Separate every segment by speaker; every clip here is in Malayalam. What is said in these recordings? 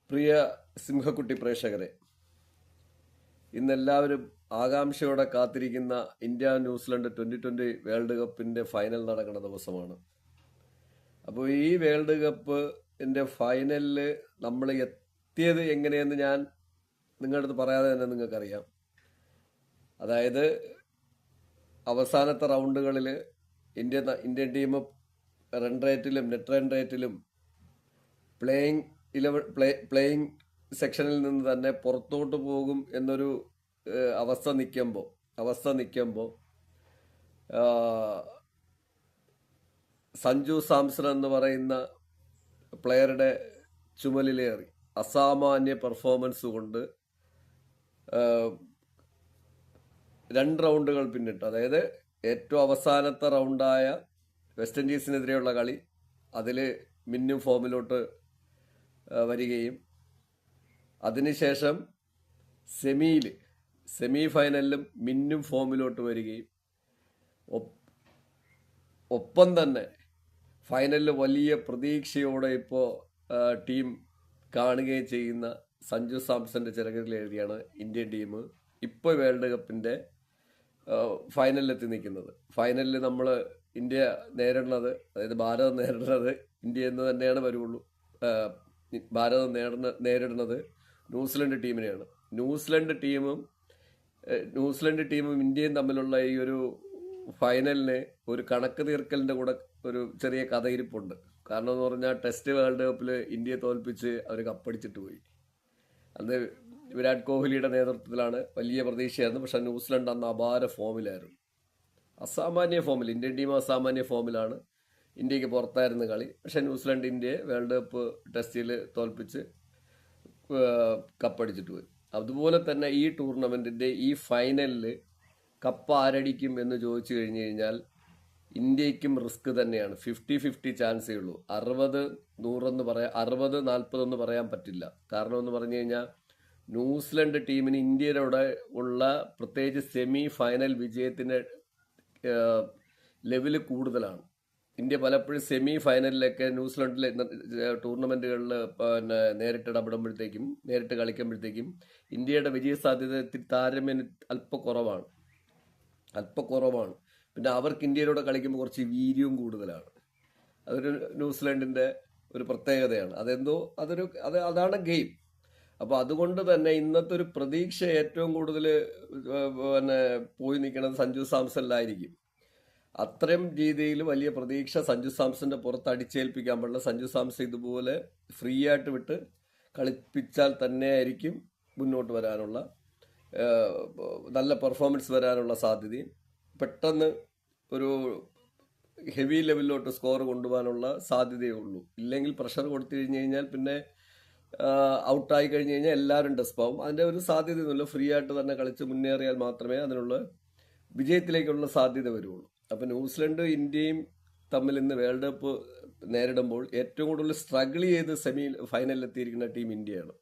Speaker 1: പ്രിയ സിംഹക്കുട്ടി പ്രേക്ഷകരെ, ഇന്നെല്ലാവരും ആകാംക്ഷയോടെ കാത്തിരിക്കുന്ന ഇന്ത്യ ന്യൂസിലൻഡ് 2020 വേൾഡ് കപ്പിന്റെ ഫൈനൽ നടക്കുന്ന ദിവസമാണ്. അപ്പോൾ ഈ വേൾഡ് കപ്പിന്റെ ഫൈനലിൽ നമ്മൾ എത്തിയത് എങ്ങനെയെന്ന് ഞാൻ നിങ്ങളുടെ അടുത്ത് പറയാതെ തന്നെ നിങ്ങൾക്കറിയാം. അതായത് അവസാനത്തെ റൗണ്ടുകളിൽ ഇന്ത്യൻ ടീം റൺ റേറ്റിലും നെറ്റ് റൺ റേറ്റിലും പ്ലേയിങ് സെക്ഷനിൽ നിന്ന് തന്നെ പുറത്തോട്ട് പോകും എന്നൊരു അവസ്ഥ നിൽക്കുമ്പോൾ സഞ്ജു സാംസൺ എന്ന് പറയുന്ന പ്ലെയറുടെ ചുമലിലേറി അസാമാന്യ പെർഫോമൻസ് കൊണ്ട് 2 റൗണ്ടുകൾ പിന്നിട്ട്, അതായത് ഏറ്റവും അവസാനത്തെ റൗണ്ടായ വെസ്റ്റ് ഇൻഡീസിനെതിരെയുള്ള കളി, അതിൽ മിന്നും ഫോമിലോട്ട് വരികയും അതിനുശേഷം സെമി ഫൈനലിലും മിന്നും ഫോമിലോട്ട് വരികയും ഒപ്പം തന്നെ ഫൈനലിൽ വലിയ പ്രതീക്ഷയോടെ ഇപ്പോൾ ടീം കാണുകയും ചെയ്യുന്ന സഞ്ജു സാംസന്റെ ചിറകിൽ എഴുതിയാണ് ഇന്ത്യൻ ടീം ഇപ്പോൾ വേൾഡ് കപ്പിന്റെ ഫൈനലിലെത്തി നിൽക്കുന്നത്. ഫൈനലിൽ നമ്മൾ ഇന്ത്യ നേരിടുന്നത്, അതായത് ഭാരതം നേരിടുന്നത് ഇന്ത്യ എന്ന് തന്നെയാണ് വരുള്ളൂ. ഭാരതം നേരിടുന്നത് ന്യൂസിലൻഡ് ടീമിനെയാണ്. ന്യൂസിലൻഡ് ടീമും ഇന്ത്യയും തമ്മിലുള്ള ഈ ഒരു ഫൈനലിന് ഒരു കണക്ക് തീർക്കലിന്റെ കൂടെ ഒരു ചെറിയ കഥയിരിപ്പുണ്ട്. കാരണം എന്ന് പറഞ്ഞാൽ ടെസ്റ്റ് വേൾഡ് കപ്പിൽ ഇന്ത്യയെ തോൽപ്പിച്ച് അവർ കപ്പടിച്ചിട്ട് പോയി. അന്ന് വിരാട് കോഹ്ലിയുടെ നേതൃത്വത്തിലാണ്, വലിയ പ്രതീക്ഷയായിരുന്നു. പക്ഷെ ന്യൂസിലൻഡ് അന്ന് അപാര ഫോമിലായിരുന്നു, അസാമാന്യ ഫോമിൽ. ഇന്ത്യൻ ടീം അസാമാന്യ ഫോമിലാണ്. ഇന്ത്യക്ക് പുറത്തായിരുന്നു കളി. പക്ഷെ ന്യൂസിലൻഡ് ഇന്ത്യയെ വേൾഡ് കപ്പ് ടെസ്റ്റിൽ തോൽപ്പിച്ച് കപ്പടിച്ചിട്ട് പോയി. അതുപോലെ തന്നെ ഈ ടൂർണമെന്റിന്റെ ഈ ഫൈനലിൽ കപ്പ് ആരടിക്കും എന്ന് ചോദിച്ചു കഴിഞ്ഞു കഴിഞ്ഞാൽ ഇന്ത്യക്കും റിസ്ക് തന്നെയാണ്. 50-50 ചാൻസേ ഉള്ളൂ. 60-40 എന്ന് പറയാൻ പറ്റില്ല. കാരണം എന്ന് പറഞ്ഞു കഴിഞ്ഞാൽ ന്യൂസിലൻഡ് ടീമിന് ഇന്ത്യയുടെ ഉള്ള പ്രത്യേകിച്ച് സെമി ഫൈനൽ വിജയത്തിന്റെ ലെവല് കൂടുതലാണ്. ഇന്ത്യ പലപ്പോഴും സെമി ഫൈനലിലൊക്കെ ന്യൂസിലൻഡിലെ ടൂർണമെന്റുകളിൽ നേരിട്ട് കളിക്കുമ്പോഴത്തേക്കും ഇന്ത്യയുടെ വിജയ സാധ്യത താരതമ്യേന അല്പ കുറവാണ്. പിന്നെ അവർക്ക് ഇന്ത്യയിലൂടെ കളിക്കുമ്പോൾ കുറച്ച് വീര്യവും കൂടുതലാണ്. അതൊരു ന്യൂസിലൻഡിന്റെ ഒരു പ്രത്യേകതയാണ്. അതാണ് ഗെയിം. അപ്പൊ അതുകൊണ്ട് തന്നെ ഇന്നത്തെ ഒരു പ്രതീക്ഷ ഏറ്റവും കൂടുതൽ പോയി നിൽക്കുന്നത് സഞ്ജു സാംസണിലായിരിക്കും. അത്രയും രീതിയിൽ വലിയ പ്രതീക്ഷ സഞ്ജു സാംസന്റെ പുറത്ത് അടിച്ചേൽപ്പിക്കാൻ പാടില്ല. സഞ്ജു സാംസൺ ഇതുപോലെ ഫ്രീ ആയിട്ട് വിട്ട് കളിപ്പിച്ചാൽ തന്നെയായിരിക്കും മുന്നോട്ട് വരാനുള്ള നല്ല പെർഫോമൻസ് വരാനുള്ള സാധ്യതയും, പെട്ടെന്ന് ഒരു ഹെവി ലെവലിലോട്ട് സ്കോർ കൊണ്ടുപോകാനുള്ള സാധ്യതയേ ഉള്ളൂ. ഇല്ലെങ്കിൽ പ്രഷർ കൊടുത്തു കഴിഞ്ഞു കഴിഞ്ഞാൽ പിന്നെ ഔട്ടായി കഴിഞ്ഞു കഴിഞ്ഞാൽ എല്ലാവരും ഡെസ്പാവും. അതിന്റെ ഒരു സാധ്യതയൊന്നുമില്ല. ഫ്രീ ആയിട്ട് തന്നെ കളിച്ച് മുന്നേറിയാൽ മാത്രമേ അതിനുള്ള വിജയത്തിലേക്കുള്ള സാധ്യത വരുള്ളൂ. അപ്പൊ ന്യൂസിലൻഡ് ഇന്ത്യയും തമ്മിൽ ഇന്ന് വേൾഡ് കപ്പ് നേരിടുമ്പോൾ ഏറ്റവും കൂടുതൽ സ്ട്രഗിൾ ചെയ്ത് സെമി ഫൈനലിൽ എത്തിയിരിക്കുന്ന ടീം ഇന്ത്യയാണ്.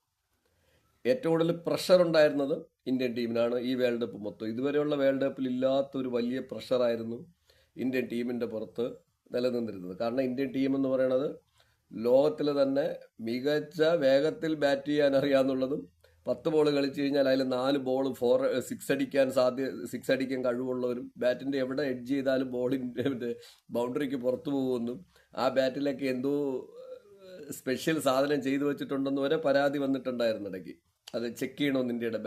Speaker 1: ഏറ്റവും കൂടുതൽ പ്രഷർ ഉണ്ടായിരുന്നത് ഇന്ത്യൻ ടീമിനാണ് ഈ വേൾഡ് കപ്പ് മൊത്തം. ഇതുവരെയുള്ള വേൾഡ് കപ്പിൽ ഇല്ലാത്തൊരു വലിയ പ്രഷറായിരുന്നു ഇന്ത്യൻ ടീമിന്റെ പുറത്ത് നിലനിന്നിരുന്നത്. കാരണം ഇന്ത്യൻ ടീം എന്ന് പറയുന്നത് ലോകത്തിൽ തന്നെ മികച്ച വേഗത്തിൽ ബാറ്റ് ചെയ്യാൻ അറിയാന്നുള്ളതും, 10 ബോൾ കളിച്ചു കഴിഞ്ഞാൽ അതിൽ 4 ബോൾ 6 അടിക്കാൻ കഴിവുള്ളവരും, ബാറ്റിന്റെ എവിടെ എഡ്ജ് ചെയ്താലും ബോളിന്റെ ബൗണ്ടറിക്ക് പുറത്തു പോകുമെന്നും, ആ ബാറ്റിലൊക്കെ എന്തോ സ്പെഷ്യൽ സാധനം ചെയ്തു വെച്ചിട്ടുണ്ടെന്ന് വരെ പരാതി വന്നിട്ടുണ്ടായിരുന്നു ഇടയ്ക്ക്. അത് ചെക്ക് ചെയ്യണമെന്ന് ഇന്ത്യയുടെ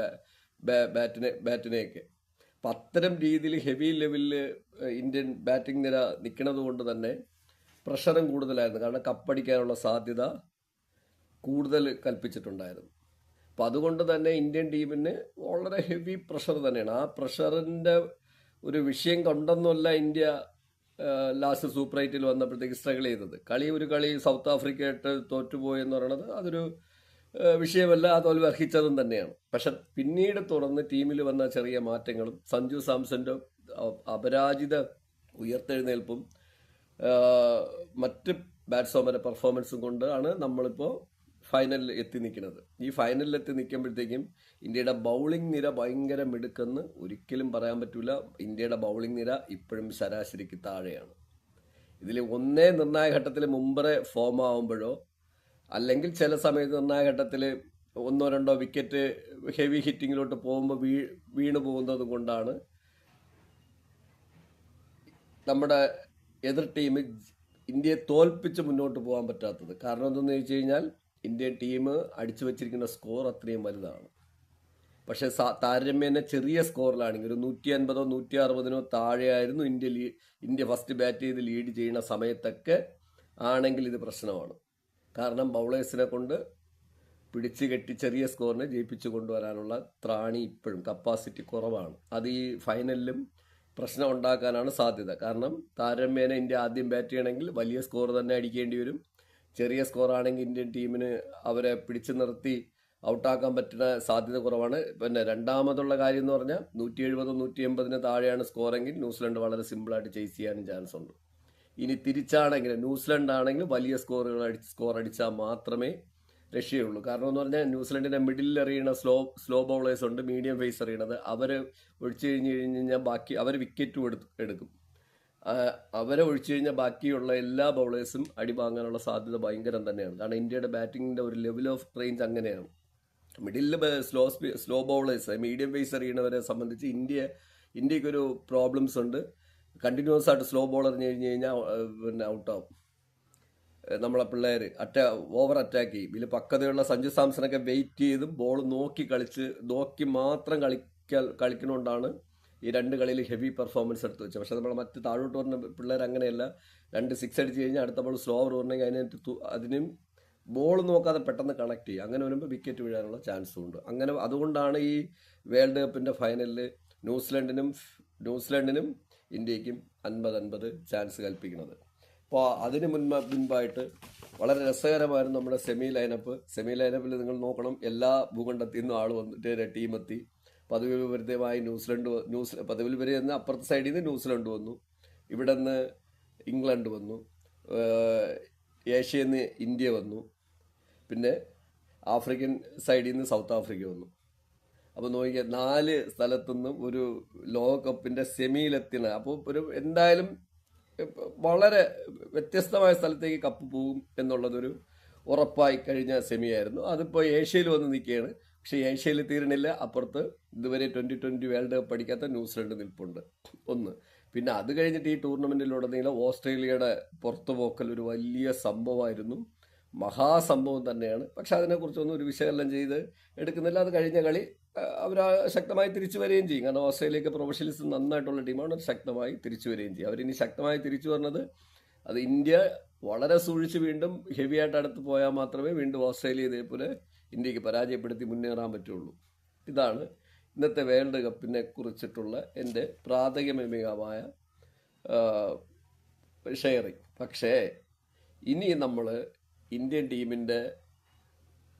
Speaker 1: ബാറ്റിനെയൊക്കെ. അപ്പം അത്തരം രീതിയിൽ ഹെവി ലെവലിൽ ഇന്ത്യൻ ബാറ്റിംഗ് നിര നിൽക്കുന്നത് കൊണ്ട് തന്നെ പ്രഷറും കൂടുതലായിരുന്നു. കാരണം കപ്പടിക്കാനുള്ള സാധ്യത കൂടുതൽ കൽപ്പിച്ചിട്ടുണ്ടായിരുന്നു. അപ്പം അതുകൊണ്ട് തന്നെ ഇന്ത്യൻ ടീമിന് വളരെ ഹെവി പ്രഷർ തന്നെയാണ്. ആ പ്രഷറിന്റെ ഒരു വിഷയം കൊണ്ടൊന്നുമല്ല ഇന്ത്യ ലാസ്റ്റ് സൂപ്പർ 8 വന്നപ്പോഴത്തേക്ക് സ്ട്രഗിൾ ചെയ്തത്. ഒരു കളി സൗത്ത് ആഫ്രിക്കയായിട്ട് തോറ്റുപോയെന്ന് പറയുന്നത് അതൊരു വിഷയമല്ല, ആ തോൽവി അർഹിച്ചതും തന്നെയാണ്. പക്ഷെ പിന്നീട് തുടർന്ന് ടീമിൽ വന്ന ചെറിയ മാറ്റങ്ങളും സഞ്ജു സാംസന്റെ അപരാജിത ഉയർത്തെഴുന്നേൽപ്പും മറ്റ് ബാറ്റ്സ്മാൻമാരുടെ പെർഫോമൻസും കൊണ്ടാണ് നമ്മളിപ്പോൾ ഫൈനലിൽ എത്തി നിൽക്കുന്നത്. ഈ ഫൈനലിൽ എത്തി നിൽക്കുമ്പോഴത്തേക്കും ഇന്ത്യയുടെ ബൗളിംഗ് നിര ഭയങ്കര മിടുക്കെന്ന് ഒരിക്കലും പറയാൻ പറ്റൂല. ഇന്ത്യയുടെ ബൗളിംഗ് നിര ഇപ്പോഴും ശരാശരിക്ക് താഴെയാണ്. ഇതിൽ നിർണായക ഘട്ടത്തിൽ മുമ്പേ ഫോം ആവുമ്പോഴോ അല്ലെങ്കിൽ ചില സമയത്ത് നിർണായക ഘട്ടത്തിൽ ഒന്നോ രണ്ടോ വിക്കറ്റ് ഹെവി ഹിറ്റിങ്ങിലോട്ട് പോകുമ്പോൾ വീണു പോകുന്നത് കൊണ്ടാണ് നമ്മുടെ എതിർ ടീം ഇന്ത്യയെ തോൽപ്പിച്ച് മുന്നോട്ട് പോകാൻ പറ്റാത്തത്. കാരണം എന്തെന്ന് ചോദിച്ചു കഴിഞ്ഞാൽ ഇന്ത്യൻ ടീം അടിച്ചു വച്ചിരിക്കുന്ന സ്കോർ അത്രയും വലുതാണ്. പക്ഷെ താരതമ്യേന ചെറിയ സ്കോറിലാണെങ്കിൽ ഒരു 150 160 താഴെയായിരുന്നു ഇന്ത്യ ഫസ്റ്റ് ബാറ്റ് ചെയ്ത് ലീഡ് ചെയ്യുന്ന സമയത്തൊക്കെ ആണെങ്കിൽ ഇത് പ്രശ്നമാണ്. കാരണം ബൗളേഴ്സിനെ കൊണ്ട് പിടിച്ചു കെട്ടി ചെറിയ സ്കോറിനെ ജയിപ്പിച്ചു കൊണ്ടുവരാനുള്ള ത്രാണി ഇപ്പോഴും കപ്പാസിറ്റി കുറവാണ്. അത് ഈ ഫൈനലിലും പ്രശ്നം ഉണ്ടാക്കാനാണ് സാധ്യത. കാരണം താരതമ്യേന ഇന്ത്യ ആദ്യം ബാറ്റ് ചെയ്യണമെങ്കിൽ വലിയ സ്കോർ തന്നെ അടിക്കേണ്ടി വരും. ചെറിയ സ്കോറാണെങ്കിൽ ഇന്ത്യൻ ടീമിന് അവരെ പിടിച്ചു നിർത്തി ഔട്ടാക്കാൻ പറ്റുന്ന സാധ്യത കുറവാണ്. പിന്നെ രണ്ടാമതുള്ള കാര്യം എന്ന് പറഞ്ഞാൽ 170 180 താഴെയാണ് സ്കോറെങ്കിൽ ന്യൂസിലൻഡ് വളരെ സിമ്പിളായിട്ട് ചേസ് ചെയ്യാനും ചാൻസ് ഉണ്ട്. ഇനി തിരിച്ചാണെങ്കിൽ ന്യൂസിലൻഡ് ആണെങ്കിൽ വലിയ സ്കോർ അടിച്ചാൽ മാത്രമേ രക്ഷയുള്ളൂ. കാരണം എന്ന് പറഞ്ഞാൽ ന്യൂസിലൻഡിന്റെ മിഡിൽ എറിയുന്ന സ്ലോ ബൗളേഴ്സ് ഉണ്ട്, മീഡിയം ഫേസ് എറിയണത്. അവർ ഒഴിച്ചു കഴിഞ്ഞാൽ ബാക്കി അവർ വിക്കറ്റും എടുക്കും. അവരെ ഒഴിച്ചു കഴിഞ്ഞാൽ ബാക്കിയുള്ള എല്ലാ ബൗളേഴ്സും അടി വാങ്ങാനുള്ള സാധ്യത ഭയങ്കരം തന്നെയാണ്. കാരണം ഇന്ത്യയുടെ ബാറ്റിങ്ങിന്റെ ഒരു ലെവൽ ഓഫ് റേഞ്ച് അങ്ങനെയാണ്. Middle slow bowlers medium pace എറിയുന്നവരെ സംബന്ധിച്ച് ഇന്ത്യക്കൊരു പ്രോബ്ലംസ് ഉണ്ട്. കണ്ടിന്യൂസ് ആയിട്ട് സ്ലോ ബോൾ എറിഞ്ഞു കഴിഞ്ഞാൽ പിന്നെ ഔട്ടാവും. നമ്മളെ പിള്ളേർ ഓവർ അറ്റാക്ക് ചെയ്യും. ഇതിൽ പക്വതയുള്ള സഞ്ജു സാംസണൊക്കെ വെയിറ്റ് ചെയ്തും ബോൾ നോക്കി മാത്രം കളിക്കണോണ്ടാണ് ഈ 2 കളിയിൽ ഹെവി പെർഫോമൻസ് എടുത്ത് വെച്ചത്. പക്ഷെ നമ്മൾ മറ്റ് താഴോട്ട് പറഞ്ഞ പിള്ളേർ അങ്ങനെയല്ല. 2 6 അടിച്ച് കഴിഞ്ഞാൽ അടുത്ത ബോൾ സ്ലോ ഓവർ പറഞ്ഞെങ്കിൽ അതിനും ബോൾ നോക്കാതെ പെട്ടെന്ന് കണക്ട് ചെയ്യും. അങ്ങനെ വരുമ്പോൾ വിക്കറ്റ് വീഴാനുള്ള ചാൻസും ഉണ്ട്. അങ്ങനെ അതുകൊണ്ടാണ് ഈ വേൾഡ് കപ്പിന്റെ ഫൈനലിൽ ന്യൂസിലൻഡിനും ഇന്ത്യക്കും 50-50 ചാൻസ് കൽപ്പിക്കുന്നത്. അപ്പോൾ അതിന് മുൻപായിട്ട് വളരെ രസകരമായിരുന്നു നമ്മുടെ സെമി ലൈനപ്പിൽ നിങ്ങൾ നോക്കണം. എല്ലാ ഭൂഖണ്ഡത്തിൽ നിന്നും ആൾ വന്നിട്ട് ടീമെത്തി. പതിവ് വിപരീതമായി പതിവിൽ വരെ അപ്പുറത്തെ സൈഡിൽ നിന്ന് ന്യൂസിലൻഡ് വന്നു, ഇവിടെ നിന്ന് ഇംഗ്ലണ്ട് വന്നു, ഏഷ്യയിൽ നിന്ന് ഇന്ത്യ വന്നു, പിന്നെ ആഫ്രിക്കൻ സൈഡിൽ നിന്ന് സൗത്ത് ആഫ്രിക്ക വന്നു. അപ്പോൾ നോക്കിയാൽ 4 സ്ഥലത്തുനിന്നും ഒരു ലോകകപ്പിന്റെ സെമിയിലെത്തിയ, അപ്പോൾ എന്തായാലും വളരെ വ്യത്യസ്തമായ സ്ഥലത്തേക്ക് കപ്പ് പോകും എന്നുള്ളതൊരു ഉറപ്പായി കഴിഞ്ഞ സെമിയായിരുന്നു. അതിപ്പോൾ ഏഷ്യയിൽ വന്ന് നിൽക്കുകയാണ്. പക്ഷെ ഏഷ്യയിൽ തീരണില്ല. അപ്പുറത്ത് ഇതുവരെ 2020 വേൾഡ് കപ്പ് അടിക്കാത്ത ന്യൂസിലൻഡ് നിൽപ്പുണ്ട്. ഒന്ന്. പിന്നെ അത് കഴിഞ്ഞിട്ട് ഈ ടൂർണമെന്റിലുടനീളം ഓസ്ട്രേലിയയുടെ പുറത്തുപോക്കൽ ഒരു വലിയ സംഭവമായിരുന്നു, മഹാസംഭവം തന്നെയാണ്. പക്ഷെ അതിനെക്കുറിച്ചൊന്നും ഒരു വിശകലനം ചെയ്ത് എടുക്കുന്നില്ല. അത് കഴിഞ്ഞ കളി അവർ ശക്തമായി തിരിച്ചു വരികയും ചെയ്യും. കാരണം ഓസ്ട്രേലിയക്ക് പ്രൊഫഷണലിസം നന്നായിട്ടുള്ള ടീമാണ്, ശക്തമായി തിരിച്ചു വരികയും ചെയ്യും. അവരിനി ശക്തമായി തിരിച്ചു പറഞ്ഞത് അത് ഇന്ത്യ വളരെ സൂക്ഷിച്ച് വീണ്ടും ഹെവി ആയിട്ട് അടുത്ത് പോയാൽ മാത്രമേ വീണ്ടും ഓസ്ട്രേലിയ ഇതേപോലെ ഇന്ത്യക്ക് പരാജയപ്പെടുത്തി മുന്നേറാൻ പറ്റുള്ളൂ. ഇതാണ് ഇന്നത്തെ വേൾഡ് കപ്പിനെ കുറിച്ചിട്ടുള്ള എൻ്റെ പ്രാഥമികമായ ഷെയറിങ്. പക്ഷേ ഇനി നമ്മൾ ഇന്ത്യൻ ടീമിൻ്റെ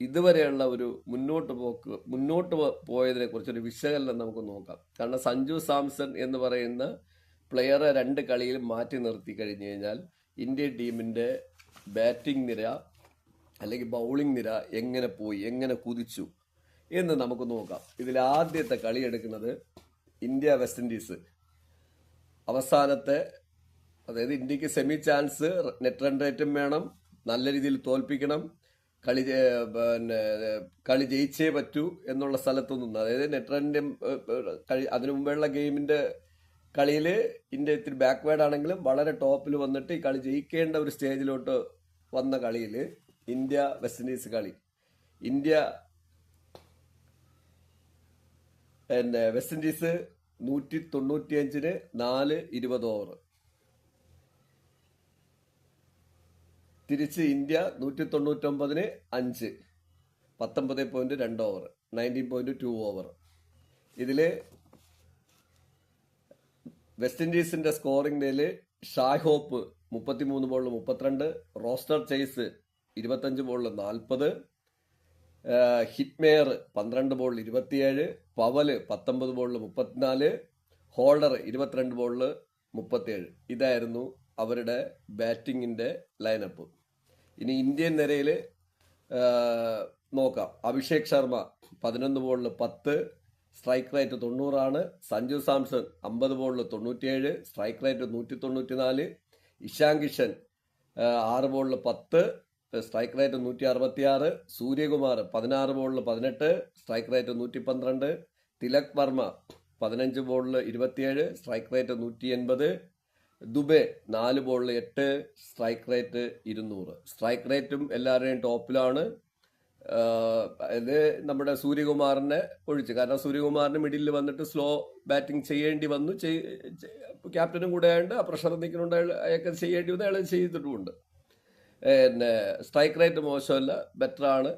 Speaker 1: ഇതുവരെയുള്ള ഒരു മുന്നോട്ട് പോയതിനെ കുറിച്ചൊരു വിശകലനം നമുക്ക് നോക്കാം. കാരണം സഞ്ജു സാംസൺ എന്ന് പറയുന്ന പ്ലെയറെ 2 കളിയിൽ മാറ്റി നിർത്തി കഴിഞ്ഞു കഴിഞ്ഞാൽ ഇന്ത്യൻ ടീമിൻ്റെ ബാറ്റിംഗ് നിര അല്ലെങ്കിൽ ബൗളിംഗ് നിര എങ്ങനെ കുതിച്ചു എന്ന് നമുക്ക് നോക്കാം. ഇതിൽ ആദ്യത്തെ കളി എടുക്കുന്നത് ഇന്ത്യ വെസ്റ്റ് ഇൻഡീസ്. അവസാനത്തെ, അതായത് ഇന്ത്യക്ക് സെമി ചാൻസ്, നെറ്റ് റൺ റേറ്റും വേണം, നല്ല രീതിയിൽ തോൽപ്പിക്കണം, കളി ജയിച്ചേ പറ്റൂ എന്നുള്ള സ്ഥലത്തു നിന്ന്, അതായത് നെറ്റ് റണ്ണിന്റെ അതിനു മുമ്പുള്ള ഗെയിമിന്റെ കളിയിൽ ഇന്ത്യ ഇത്തിരി ബാക്ക്വേർഡ് ആണെങ്കിലും വളരെ ടോപ്പിൽ വന്നിട്ട് ഈ കളി ജയിക്കേണ്ട ഒരു സ്റ്റേജിലോട്ട് വന്ന കളിയിൽ ഇന്ത്യ വെസ്റ്റ് ഇൻഡീസ് കളി, വെസ്റ്റ് ഇൻഡീസ് 195-ന് 4 20 ഓവർ, തിരിച്ച് ഇന്ത്യ 199-ന് 5 19.2 ഓവർ, 19.2 ഓവർ. ഇതില് വെസ്റ്റ് ഇൻഡീസിന്റെ സ്കോറിംഗ് ഡേയില് ഷായ് ഹോപ്പ് 33 ബോളിൽ 32, റോസ്റ്റർ ചേസ് 25 ബോളിൽ 40, ഹിറ്റ്മേയർ 12 ബോളിൽ 27, പവല് 19 ബോളിൽ 34, ഹോൾഡർ 22 ബോളിൽ 37. ഇതായിരുന്നു അവരുടെ ബാറ്റിങ്ങിന്റെ ലൈനപ്പ്. ഇനി ഇന്ത്യൻ നിരയിൽ നോക്കാം. അഭിഷേക് ശർമ്മ 11 ബോളിൽ 10, സ്ട്രൈക്ക് റേറ്റ് 90 സഞ്ജു സാംസൺ 50 ബോളിൽ 97, സ്ട്രൈക്ക് റേറ്റ് 194. ഇഷാൻ കിഷൻ 6 ബോളിൽ 10, സ്ട്രൈക്ക് റേറ്റ് 166. സൂര്യകുമാർ 16 ബോളിൽ 18, സ്ട്രൈക്ക് റേറ്റ് 112. തിലക് വർമ്മ 15 ബോളിൽ 27, സ്ട്രൈക്ക് റേറ്റ് 180. ദുബെ 4 ബോളിൽ 8, സ്ട്രൈക്ക് റേറ്റ് 200. സ്ട്രൈക്ക് റേറ്റും എല്ലാവരുടെയും ടോപ്പിലാണ്. ഇത് നമ്മുടെ സൂര്യകുമാറിനെ ഒഴിച്ച്, കാരണം സൂര്യകുമാറിന് മിഡിലിൽ വന്നിട്ട് സ്ലോ ബാറ്റിംഗ് ചെയ്യേണ്ടി വന്നു. ക്യാപ്റ്റനും കൂടെ ആയതുകൊണ്ട് ആ പ്രഷർ നിൽക്കുന്നുണ്ട്, അയാൾക്ക് ചെയ്യേണ്ടി വന്നു, അയാൾ ചെയ്തിട്ടുമുണ്ട്. പിന്നെ സ്ട്രൈക്ക് റേറ്റ് മോശമല്ല, ബെറ്ററാണ്,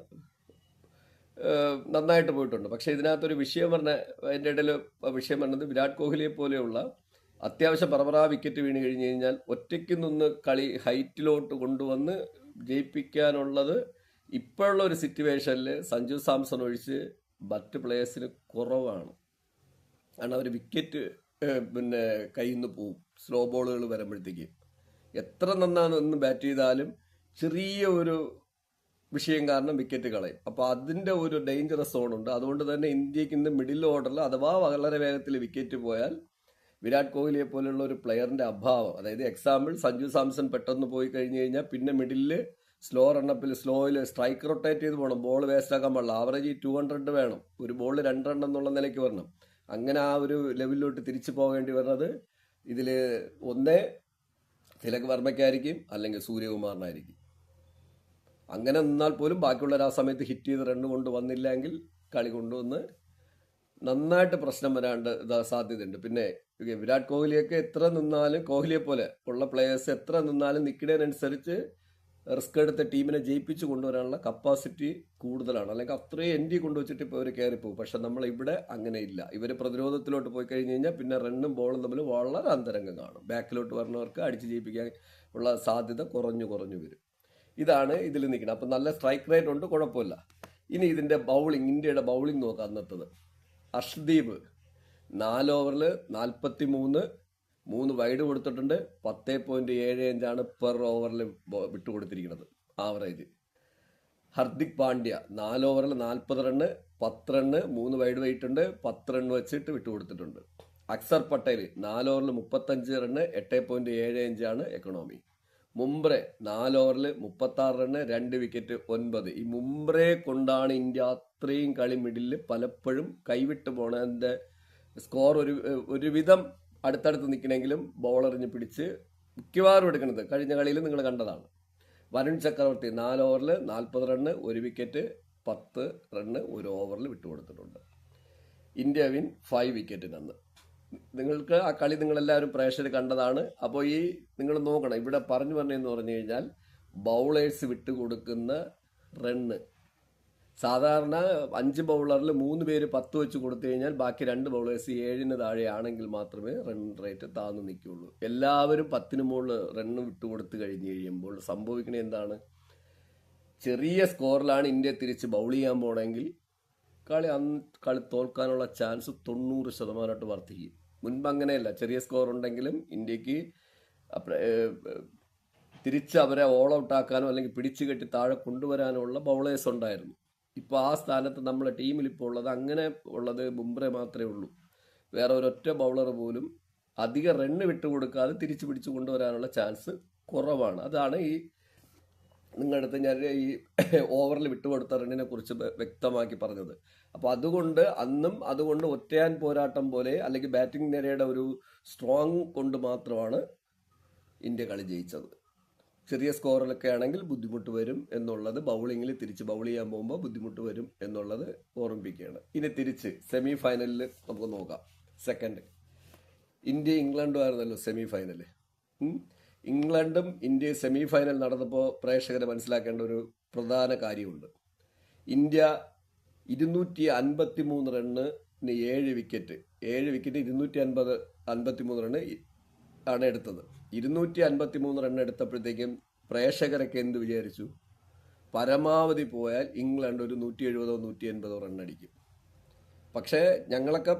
Speaker 1: നന്നായിട്ട് പോയിട്ടുണ്ട്. പക്ഷെ ഇതിനകത്തൊരു വിഷയം അതിൻ്റെ ഇടയിൽ വിഷയം പറഞ്ഞത് വിരാട് കോഹ്ലിയെ പോലെയുള്ള അത്യാവശ്യം പറപറ വിക്കറ്റ് വീണ് കഴിഞ്ഞ് കഴിഞ്ഞാൽ ഒറ്റയ്ക്ക് നിന്ന് കളി ഹൈറ്റിലോട്ട് കൊണ്ടുവന്ന് ജയിപ്പിക്കാനുള്ളത് ഇപ്പോഴുള്ള ഒരു സിറ്റുവേഷനിൽ സഞ്ജു സാംസൺ ഒഴിച്ച് മറ്റ് പ്ലേയേഴ്സിന് കുറവാണ്. കാരണം അവർ വിക്കറ്റ് കയ്യിൽ നിന്ന് പോവും സ്ലോ ബോളുകൾ വരുമ്പോഴത്തേക്ക്. എത്ര നന്നാന്ന് ബാറ്റ് ചെയ്താലും ചെറിയ ഒരു വിഷയം കാരണം വിക്കറ്റ് കളയും. അപ്പോൾ അതിൻ്റെ ഒരു ഡേഞ്ചറസ് സോണുണ്ട്. അതുകൊണ്ട് തന്നെ ഇന്ത്യക്ക് ഇന്ന് മിഡിൽ ഓർഡറിൽ അഥവാ വളരെ വേഗത്തിൽ വിക്കറ്റ് പോയാൽ വിരാട് കോഹ്ലിയെ പോലെയുള്ള ഒരു പ്ലെയറിന്റെ അഭാവം, അതായത് എക്സാമ്പിൾ സഞ്ജു സാംസൺ പെട്ടെന്ന് പോയി കഴിഞ്ഞ് കഴിഞ്ഞാൽ പിന്നെ മിഡിലിൽ സ്ലോ റണ്ണപ്പിൽ സ്ലോയിൽ സ്ട്രൈക്ക് റൊട്ടേറ്റ് ചെയ്ത് പോകണം, ബോൾ വേസ്റ്റ് ആക്കാൻ പാടില്ല. ആവറേജ് 200 വേണം, ഒരു ബോളിൽ 2 റൺ എന്നുള്ള നിലയ്ക്ക് വരണം. അങ്ങനെ ആ ഒരു ലെവലിലോട്ട് തിരിച്ചു പോകേണ്ടി വരുന്നത് ഇതിൽ ഒന്നേ തിലക് വർമ്മയ്ക്കായിരിക്കും, അല്ലെങ്കിൽ സൂര്യകുമാറിനായിരിക്കും. അങ്ങനെ നിന്നാൽ പോലും ബാക്കിയുള്ളവർ ആ സമയത്ത് ഹിറ്റ് ചെയ്ത് റണ്ണ് കൊണ്ട് വന്നില്ലെങ്കിൽ കളി കൊണ്ടുവന്ന് നന്നായിട്ട് പ്രശ്നം വരാണ്ട് സാധ്യതയുണ്ട്. പിന്നെ വിരാട് കോഹ്ലിയൊക്കെ എത്ര നിന്നാലും, കോഹ്ലിയെ പോലെ ഉള്ള പ്ലേയേഴ്സ് എത്ര നിന്നാലും നിൽക്കുന്നതിനനുസരിച്ച് റിസ്ക് എടുത്ത് ടീമിനെ ജയിപ്പിച്ച് കൊണ്ടുവരാനുള്ള കപ്പാസിറ്റി കൂടുതലാണ്. അല്ലെങ്കിൽ അത്രയും എൻഡി കൊണ്ടുവച്ചിട്ട് ഇപ്പോൾ ഇവർ കയറിപ്പോകും. പക്ഷെ നമ്മൾ ഇവിടെ അങ്ങനെ ഇല്ല. ഇവർ പ്രതിരോധത്തിലോട്ട് പോയി കഴിഞ്ഞ് കഴിഞ്ഞാൽ പിന്നെ റണ്ണും ബോളും തമ്മിൽ വളരെ അന്തരംഗം കാണും. ബാക്കിലോട്ട് വരുന്നവർക്ക് അടിച്ച് ജയിപ്പിക്കാൻ ഉള്ള സാധ്യത കുറഞ്ഞു വരും. ഇതാണ് ഇതിൽ നിൽക്കുന്നത്. അപ്പം നല്ല സ്ട്രൈക്ക് റേറ്റ് ഉണ്ട്, കുഴപ്പമില്ല. ഇനി ഇതിൻ്റെ ബൗളിംഗ്, ഇന്ത്യയുടെ ബൗളിംഗ് നോക്കാം. അന്നത്തത് അർഷ്ദീപ് 4 ഓവറിൽ 43, 3 വൈഡ് കൊടുത്തിട്ടുണ്ട്. 10.75 പെർ ഓവറിൽ വിട്ടുകൊടുത്തിരിക്കുന്നത് ആവറേജ്. ഹർദിക് പാണ്ഡ്യ 4 ഓവറിൽ 40 റണ്ണ്, 10 റണ്ണ്, 3 വൈഡ് പോയിട്ടുണ്ട്, 10 റണ്ണ് വെച്ചിട്ട് വിട്ടുകൊടുത്തിട്ടുണ്ട്. അക്സർ പട്ടേൽ 4 ഓവറിൽ 35 റണ്ണ്, 8.75 എക്കണോമി. മുംബ്രെ 4 ഓവറിൽ 36 റണ്ണ്, 2 വിക്കറ്റ്, 9. ഈ മുംബ്രെ കൊണ്ടാണ് ഇന്ത്യ അത്രയും കളി മിഡിലിൽ പലപ്പോഴും കൈവിട്ട് പോണതിൻ്റെ സ്കോർ ഒരുവിധം അടുത്തടുത്ത് നിൽക്കണമെങ്കിലും ബോളറിഞ്ഞ് പിടിച്ച് മിക്കവാറും എടുക്കുന്നത് കഴിഞ്ഞ കളിയിൽ നിങ്ങൾ കണ്ടതാണ്. വരുൺ ചക്രവർത്തി 4 ഓവറിൽ 40 റണ്ണ്, 1 വിക്കറ്റ്, 10 റണ്ണ് 1 ഓവറിൽ വിട്ടുകൊടുത്തിട്ടുണ്ട്. India win 5 വിക്കറ്റിനന്ന്. നിങ്ങൾക്ക് ആ കളി നിങ്ങളെല്ലാവരും പ്രേക്ഷകർ കണ്ടതാണ്. അപ്പോൾ നിങ്ങൾ നോക്കണം, ഇവിടെ പറഞ്ഞു കഴിഞ്ഞാൽ ബൗളേഴ്സ് വിട്ടുകൊടുക്കുന്ന റണ്ണ് സാധാരണ 5 ബൗളറിൽ 3 പേര് 10 വെച്ച് കൊടുത്തു കഴിഞ്ഞാൽ ബാക്കി 2 ബൗളേഴ്സ് 7 താഴെയാണെങ്കിൽ മാത്രമേ റൺ റേറ്റ് താഴ്ന്നു നിൽക്കുകയുള്ളൂ. എല്ലാവരും 10 മുകളിൽ റണ്ണ് വിട്ടുകൊടുത്ത് കഴിഞ്ഞ് കഴിയുമ്പോൾ സംഭവിക്കണത് എന്താണ്? ചെറിയ സ്കോറിലാണ് ഇന്ത്യ തിരിച്ച് ബൗൾ ചെയ്യാൻ പോകണമെങ്കിൽ കളി തോൽക്കാനുള്ള ചാൻസ് 90% വർദ്ധിക്കും. മുൻപ് അങ്ങനെയല്ല. ചെറിയ സ്കോർ ഉണ്ടെങ്കിലും ഇന്ത്യക്ക് തിരിച്ച് അവരെ ഓൾ ഔട്ട് ആക്കാനോ അല്ലെങ്കിൽ പിടിച്ചു കെട്ടി താഴെ കൊണ്ടുവരാനുള്ള ബൗളേഴ്സ് ഉണ്ടായിരുന്നു. ഇപ്പോൾ ആ സ്ഥാനത്ത് നമ്മളെ ടീമിൽ ഇപ്പോൾ ഉള്ളത് അങ്ങനെ ഉള്ളത് ബുംറ മാത്രമേ ഉള്ളൂ. വേറെ ഒരൊറ്റ ബൗളർ പോലും അധിക റണ്ണ് വിട്ടുകൊടുക്കാതെ തിരിച്ചു പിടിച്ചു കൊണ്ടുവരാനുള്ള ചാൻസ് കുറവാണ്. അതാണ് നിങ്ങളുടെ അടുത്ത് ഞാൻ ഈ ഓവറിൽ വിട്ടുകൊടുത്ത റണ്ണിനെ കുറിച്ച് വ്യക്തമാക്കി പറഞ്ഞത്. അപ്പോൾ അതുകൊണ്ട് ഒറ്റയാൻ പോരാട്ടം പോലെ അല്ലെങ്കിൽ ബാറ്റിംഗ് നിരയുടെ ഒരു സ്ട്രോങ് കൊണ്ട് മാത്രമാണ് ഇന്ത്യ കളി ജയിച്ചത്. ചെറിയ സ്കോറിലൊക്കെ ആണെങ്കിൽ ബുദ്ധിമുട്ട് വരും എന്നുള്ളത്, ബൗളിങ്ങിൽ തിരിച്ച് ബൗൾ ചെയ്യാൻ പോകുമ്പോൾ ബുദ്ധിമുട്ട് വരും എന്നുള്ളത് ഓർമ്മിപ്പിക്കുകയാണ്. ഇനി തിരിച്ച് സെമി ഫൈനലിൽ നമുക്ക് നോക്കാം. സെക്കൻഡ് ഇന്ത്യ ഇംഗ്ലണ്ടും ആയിരുന്നല്ലോ സെമി ഫൈനൽ. ഇംഗ്ലണ്ടും ഇന്ത്യയും സെമി ഫൈനൽ നടന്നപ്പോൾ പ്രേക്ഷകരെ മനസ്സിലാക്കേണ്ട ഒരു പ്രധാന കാര്യമുണ്ട്. ഇന്ത്യ 253 റണ്ണിന് 7 വിക്കറ്റ് 253 റണ്ണ് ആണ് എടുത്തത്. 253 റണ്ണ് എടുത്തപ്പോഴത്തേക്കും പ്രേക്ഷകരൊക്കെ എന്ത് വിചാരിച്ചു? പരമാവധി പോയാൽ ഇംഗ്ലണ്ട് ഒരു 170 180 റണ്ണടിക്കും. പക്ഷേ ഞങ്ങളൊക്കെ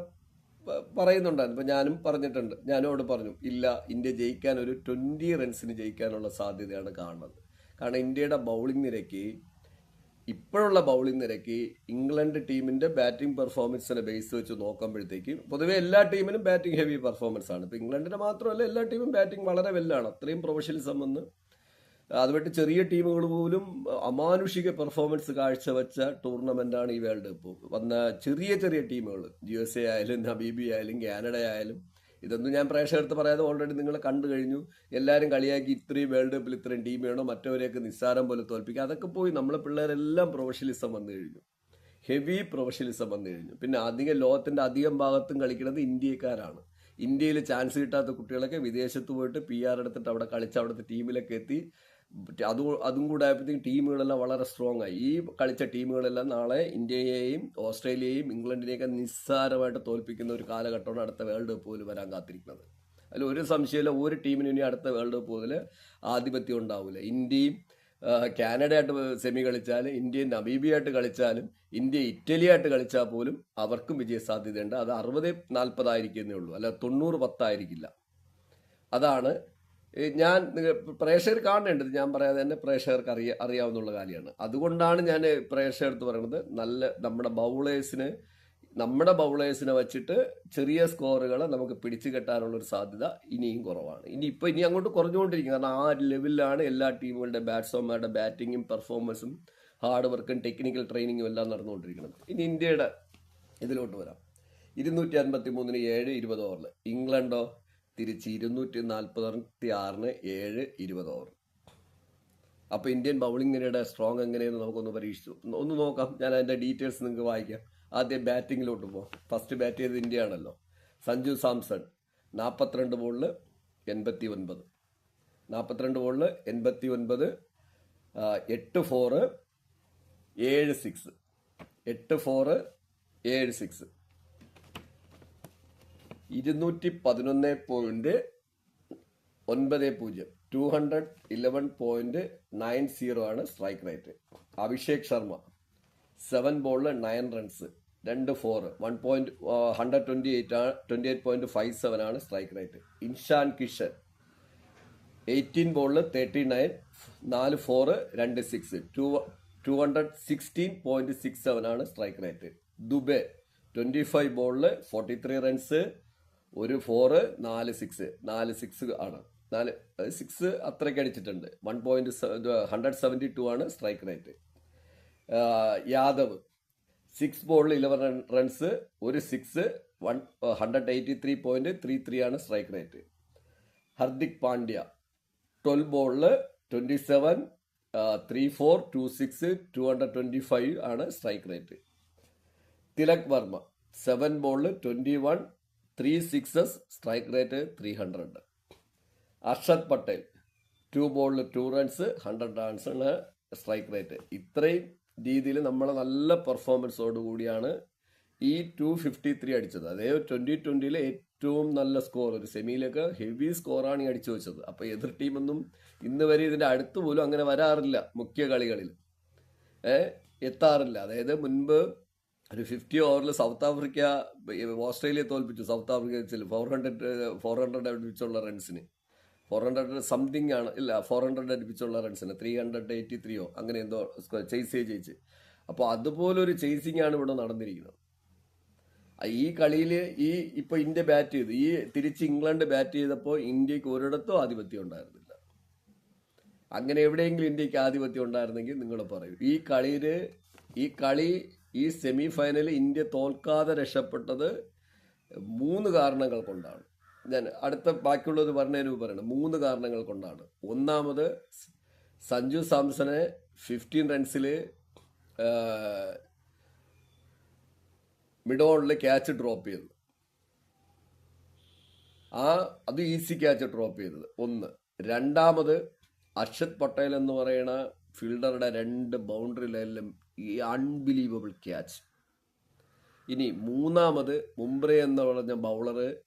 Speaker 1: പറയുന്നുണ്ടായിരുന്നു. ഇപ്പം ഞാനും പറഞ്ഞിട്ടുണ്ട്, ഞാനോട് പറഞ്ഞു ഇല്ല, ഇന്ത്യ ജയിക്കാൻ ഒരു 20 റൺസിന് ജയിക്കാനുള്ള സാധ്യതയാണ് കാണുന്നത്. കാരണം ഇന്ത്യയുടെ ബൗളിംഗ് നിരക്ക്, ഇപ്പോഴുള്ള ബൗളിംഗ് നിരക്ക് ഇംഗ്ലണ്ട് ടീമിന്റെ ബാറ്റിംഗ് പെർഫോമൻസിനെ ബേസ് വെച്ച് നോക്കുമ്പോഴത്തേക്കും പൊതുവെ എല്ലാ ടീമിനും ബാറ്റിംഗ് ഹെവി പെർഫോമൻസ് ആണ്. ഇപ്പം ഇംഗ്ലണ്ടിന്റെ മാത്രമല്ല, എല്ലാ ടീമും ബാറ്റിംഗ് വളരെ വെല്ലാണ്. അത്രയും പ്രൊഫഷണലിസം വന്ന് അതുമായിട്ട് ചെറിയ ടീമുകൾ പോലും അമാനുഷിക പെർഫോമൻസ് കാഴ്ചവെച്ച ടൂർണമെന്റാണ് ഈ വേൾഡ് കപ്പ്. വന്ന ചെറിയ ചെറിയ ടീമുകൾ USA ആയാലും നമീബിയ ആയാലും കാനഡ ആയാലും, ഇതൊന്നും ഞാൻ പ്രേക്ഷകർക്ക് പറയാതെ ഓൾറെഡി നിങ്ങൾ കണ്ടു കഴിഞ്ഞു. എല്ലാവരും കളിയാക്കി ഇത്രയും വേൾഡ് കപ്പിൽ ഇത്രയും ടീം വേണോ, മറ്റവരെയൊക്കെ നിസ്സാരം പോലെ തോൽപ്പിക്കുക. അതൊക്കെ പോയി നമ്മളെ പിള്ളേരെല്ലാം പ്രൊഫഷണലിസം വന്നു കഴിഞ്ഞു, ഹെവി പ്രൊഫഷണലിസം വന്നു കഴിഞ്ഞു. പിന്നെ ലോകത്തിന്റെ അധികം ഭാഗത്തും കളിക്കുന്നത് ഇന്ത്യക്കാരാണ്. ഇന്ത്യയിൽ ചാൻസ് കിട്ടാത്ത കുട്ടികളൊക്കെ വിദേശത്ത് പോയിട്ട് PR എടുത്തിട്ട് അവിടെ കളിച്ച് അവിടുത്തെ ടീമിലൊക്കെ എത്തി. അതും കൂടെ ആയപ്പോഴത്തേക്കും ടീമുകളെല്ലാം വളരെ സ്ട്രോങ് ആയി. ഈ കളിച്ച ടീമുകളെല്ലാം നാളെ ഇന്ത്യയെയും ഓസ്ട്രേലിയയെയും ഇംഗ്ലണ്ടിനെയൊക്കെ നിസ്സാരമായിട്ട് തോൽപ്പിക്കുന്ന ഒരു കാലഘട്ടമാണ് അടുത്ത വേൾഡ് കപ്പ് പോലും വരാൻ കാത്തിരിക്കുന്നത്. അതിൽ ഒരു സംശയമില്ല, ഒരു ടീമിനും ഇനി അടുത്ത വേൾഡ് കപ്പ് മുതൽ ആധിപത്യം ഉണ്ടാവില്ല. ഇന്ത്യയും കാനഡയായിട്ട് സെമി കളിച്ചാലും, ഇന്ത്യയും നമീബിയായിട്ട് കളിച്ചാലും, ഇന്ത്യ ഇറ്റലിയായിട്ട് കളിച്ചാൽ പോലും അവർക്കും വിജയ സാധ്യതയുണ്ട്. അത് 60-40 ആയിരിക്കുന്നേ ഉള്ളൂ, അല്ല 90-10 ആയിരിക്കില്ല. അതാണ് ഞാൻ പ്രേക്ഷകർ കാണേണ്ടത്. ഞാൻ പറയാതെ തന്നെ പ്രേക്ഷകർക്ക് അറിയാവുന്ന കാര്യമാണ്. അതുകൊണ്ടാണ് ഞാൻ പ്രേക്ഷകർക്ക് പറയുന്നത്, നമ്മുടെ ബൗളേഴ്സിനെ വെച്ചിട്ട് ചെറിയ സ്കോറുകളെ നമുക്ക് പിടിച്ചു കെട്ടാനുള്ളൊരു സാധ്യത ഇനിയും കുറവാണ്. ഇനി അങ്ങോട്ട് കുറഞ്ഞുകൊണ്ടിരിക്കും. കാരണം ആ ലെവലിലാണ് എല്ലാ ടീമുകളുടെ ബാറ്റ്സ്മാൻമാരുടെ ബാറ്റിങ്ങും പെർഫോമൻസും ഹാർഡ് വർക്കും ടെക്നിക്കൽ ട്രെയിനിങ്ങും എല്ലാം നടന്നുകൊണ്ടിരിക്കുന്നത്. ഇനി ഇന്ത്യയുടെ ഇതിലോട്ട് വരാം. 253-ന് 7 20 ഓവറിൽ. ഇംഗ്ലണ്ടോ തിരിച്ച് 246-ന് 7 20 ഓവർ. അപ്പോൾ ഇന്ത്യൻ ബൗളിംഗ് നിരയുടെ സ്ട്രോങ് എങ്ങനെയെന്ന് നമുക്കൊന്ന് പരീക്ഷിച്ചു ഒന്ന് നോക്കാം. ഞാൻ അതിൻ്റെ ഡീറ്റെയിൽസ് നിങ്ങൾക്ക് വായിക്കാം. ആദ്യം ബാറ്റിങ്ങിലോട്ട് പോകും. ഫസ്റ്റ് ബാറ്റ് ചെയ്തത് ഇന്ത്യ ആണല്ലോ. സഞ്ജു സാംസൺ 42 ബോളിൽ 89, 42 ബോളിൽ 89, 8 4 7 6, 8 4 7 6, 211.90, 211.90 ആണ് സ്ട്രൈക്ക് റേറ്റ്. അഭിഷേക് ശർമ്മ 7 ബോളിൽ 9 റൺസ്, 2 4, 128.57 ആണ് സ്ട്രൈക്ക് റേറ്റ്. ഇൻഷാൻ കിഷൻ 18 ബോളിൽ 39, 4 4, 2 6, 216.67 ആണ് സ്ട്രൈക്ക് റേറ്റ്. ദുബെ 25 ബോളിൽ 43 റൺസ്, 1 4, 4 6, 4 6 ആണ്. 6 അത്രയ്ക്ക് അടിച്ചിട്ടുണ്ട്. 172 ആണ് സ്ട്രൈക്ക് റേറ്റ്. യാദവ് 6 ബോളിൽ 11 റൺസ്, 1 6, 183.33 ആണ് സ്ട്രൈക്ക് റേറ്റ്. ഹർദിക് പാണ്ഡ്യ 12 ബോളിൽ 27, 3 4, 2 6, 225 ആണ് സ്ട്രൈക്ക് റേറ്റ്. തിലക് വർമ്മ 7 ബോളിൽ 21, 3 6, സ്ട്രൈക്ക് റേറ്റ് 300. അർഷദ് പട്ടേൽ 2 ബോളിൽ 2 റൺസ്, 100 റൺസ് ആണ് സ്ട്രൈക്ക് റേറ്റ്. ഇത്രയും രീതിയിൽ നമ്മൾ നല്ല പെർഫോമൻസോടുകൂടിയാണ് ഈ 253 അടിച്ചത്. അതായത് 2020-ലെ ഏറ്റവും നല്ല സ്കോർ, ഒരു സെമിയിലൊക്കെ ഹെവി സ്കോറാണ് ഈ അടിച്ചു വെച്ചത്. അപ്പോൾ എതിർ ടീമൊന്നും ഇന്ന് വരെ ഇതിൻ്റെ അടുത്ത് പോലും അങ്ങനെ വരാറില്ല, മുഖ്യ കളികളിൽ എത്താറില്ല. അതായത് മുൻപ് ഒരു 50 ഓവറിൽ സൗത്ത് ആഫ്രിക്ക ഓസ്ട്രേലിയ തോൽപ്പിച്ചു. സൗത്ത് ആഫ്രിക്ക 400 അടുപ്പിച്ചുള്ള റൺസിന്, 400 സംതിങ് ആണ്, ഇല്ല 400 അടുപ്പിച്ചുള്ള റൺസിന് 383 അങ്ങനെ എന്തോ ജയിച്ച്. അപ്പോൾ അതുപോലൊരു ചേസിങ് ആണ് ഇവിടെ നടന്നിരിക്കുന്നത്. ഈ കളിയിൽ ഇപ്പൊ ഇന്ത്യ ബാറ്റ് ചെയ്തു, തിരിച്ച് ഇംഗ്ലണ്ട് ബാറ്റ് ചെയ്തപ്പോൾ ഇന്ത്യക്ക് ഒരിടത്തും ആധിപത്യം ഉണ്ടായിരുന്നില്ല. അങ്ങനെ എവിടെയെങ്കിലും ഇന്ത്യക്ക് ആധിപത്യം ഉണ്ടായിരുന്നെങ്കിൽ നിങ്ങൾ പറയൂ. ഈ സെമി ഫൈനലിൽ ഇന്ത്യ തോൽക്കാതെ രക്ഷപ്പെട്ടത് 3 കാരണങ്ങൾ കൊണ്ടാണ്. ഞാൻ അടുത്ത ബാക്കിയുള്ളത് പറഞ്ഞതിന് പറയണം. 3 കാരണങ്ങൾ കൊണ്ടാണ്. ഒന്നാമത്, സഞ്ജു സാംസനെ 15 റൺസിൽ മിഡ് ഓണിൽ ക്യാച്ച് ഡ്രോപ്പ് ചെയ്തത്. അത് ഈസി ക്യാച്ച് ഡ്രോപ്പ് ചെയ്തത് ഒന്ന്. രണ്ടാമത്, അർഷദ് പട്ടേൽ എന്ന് പറയുന്ന ഫീൽഡറുടെ 2 ബൗണ്ടറി ലൈനിലും ഈ അൺബിലീവബിൾ ക്യാച്ച്. ഇനി മൂന്നാമത്, മുംബ്രെ എന്ന് പറഞ്ഞ ബൗളർ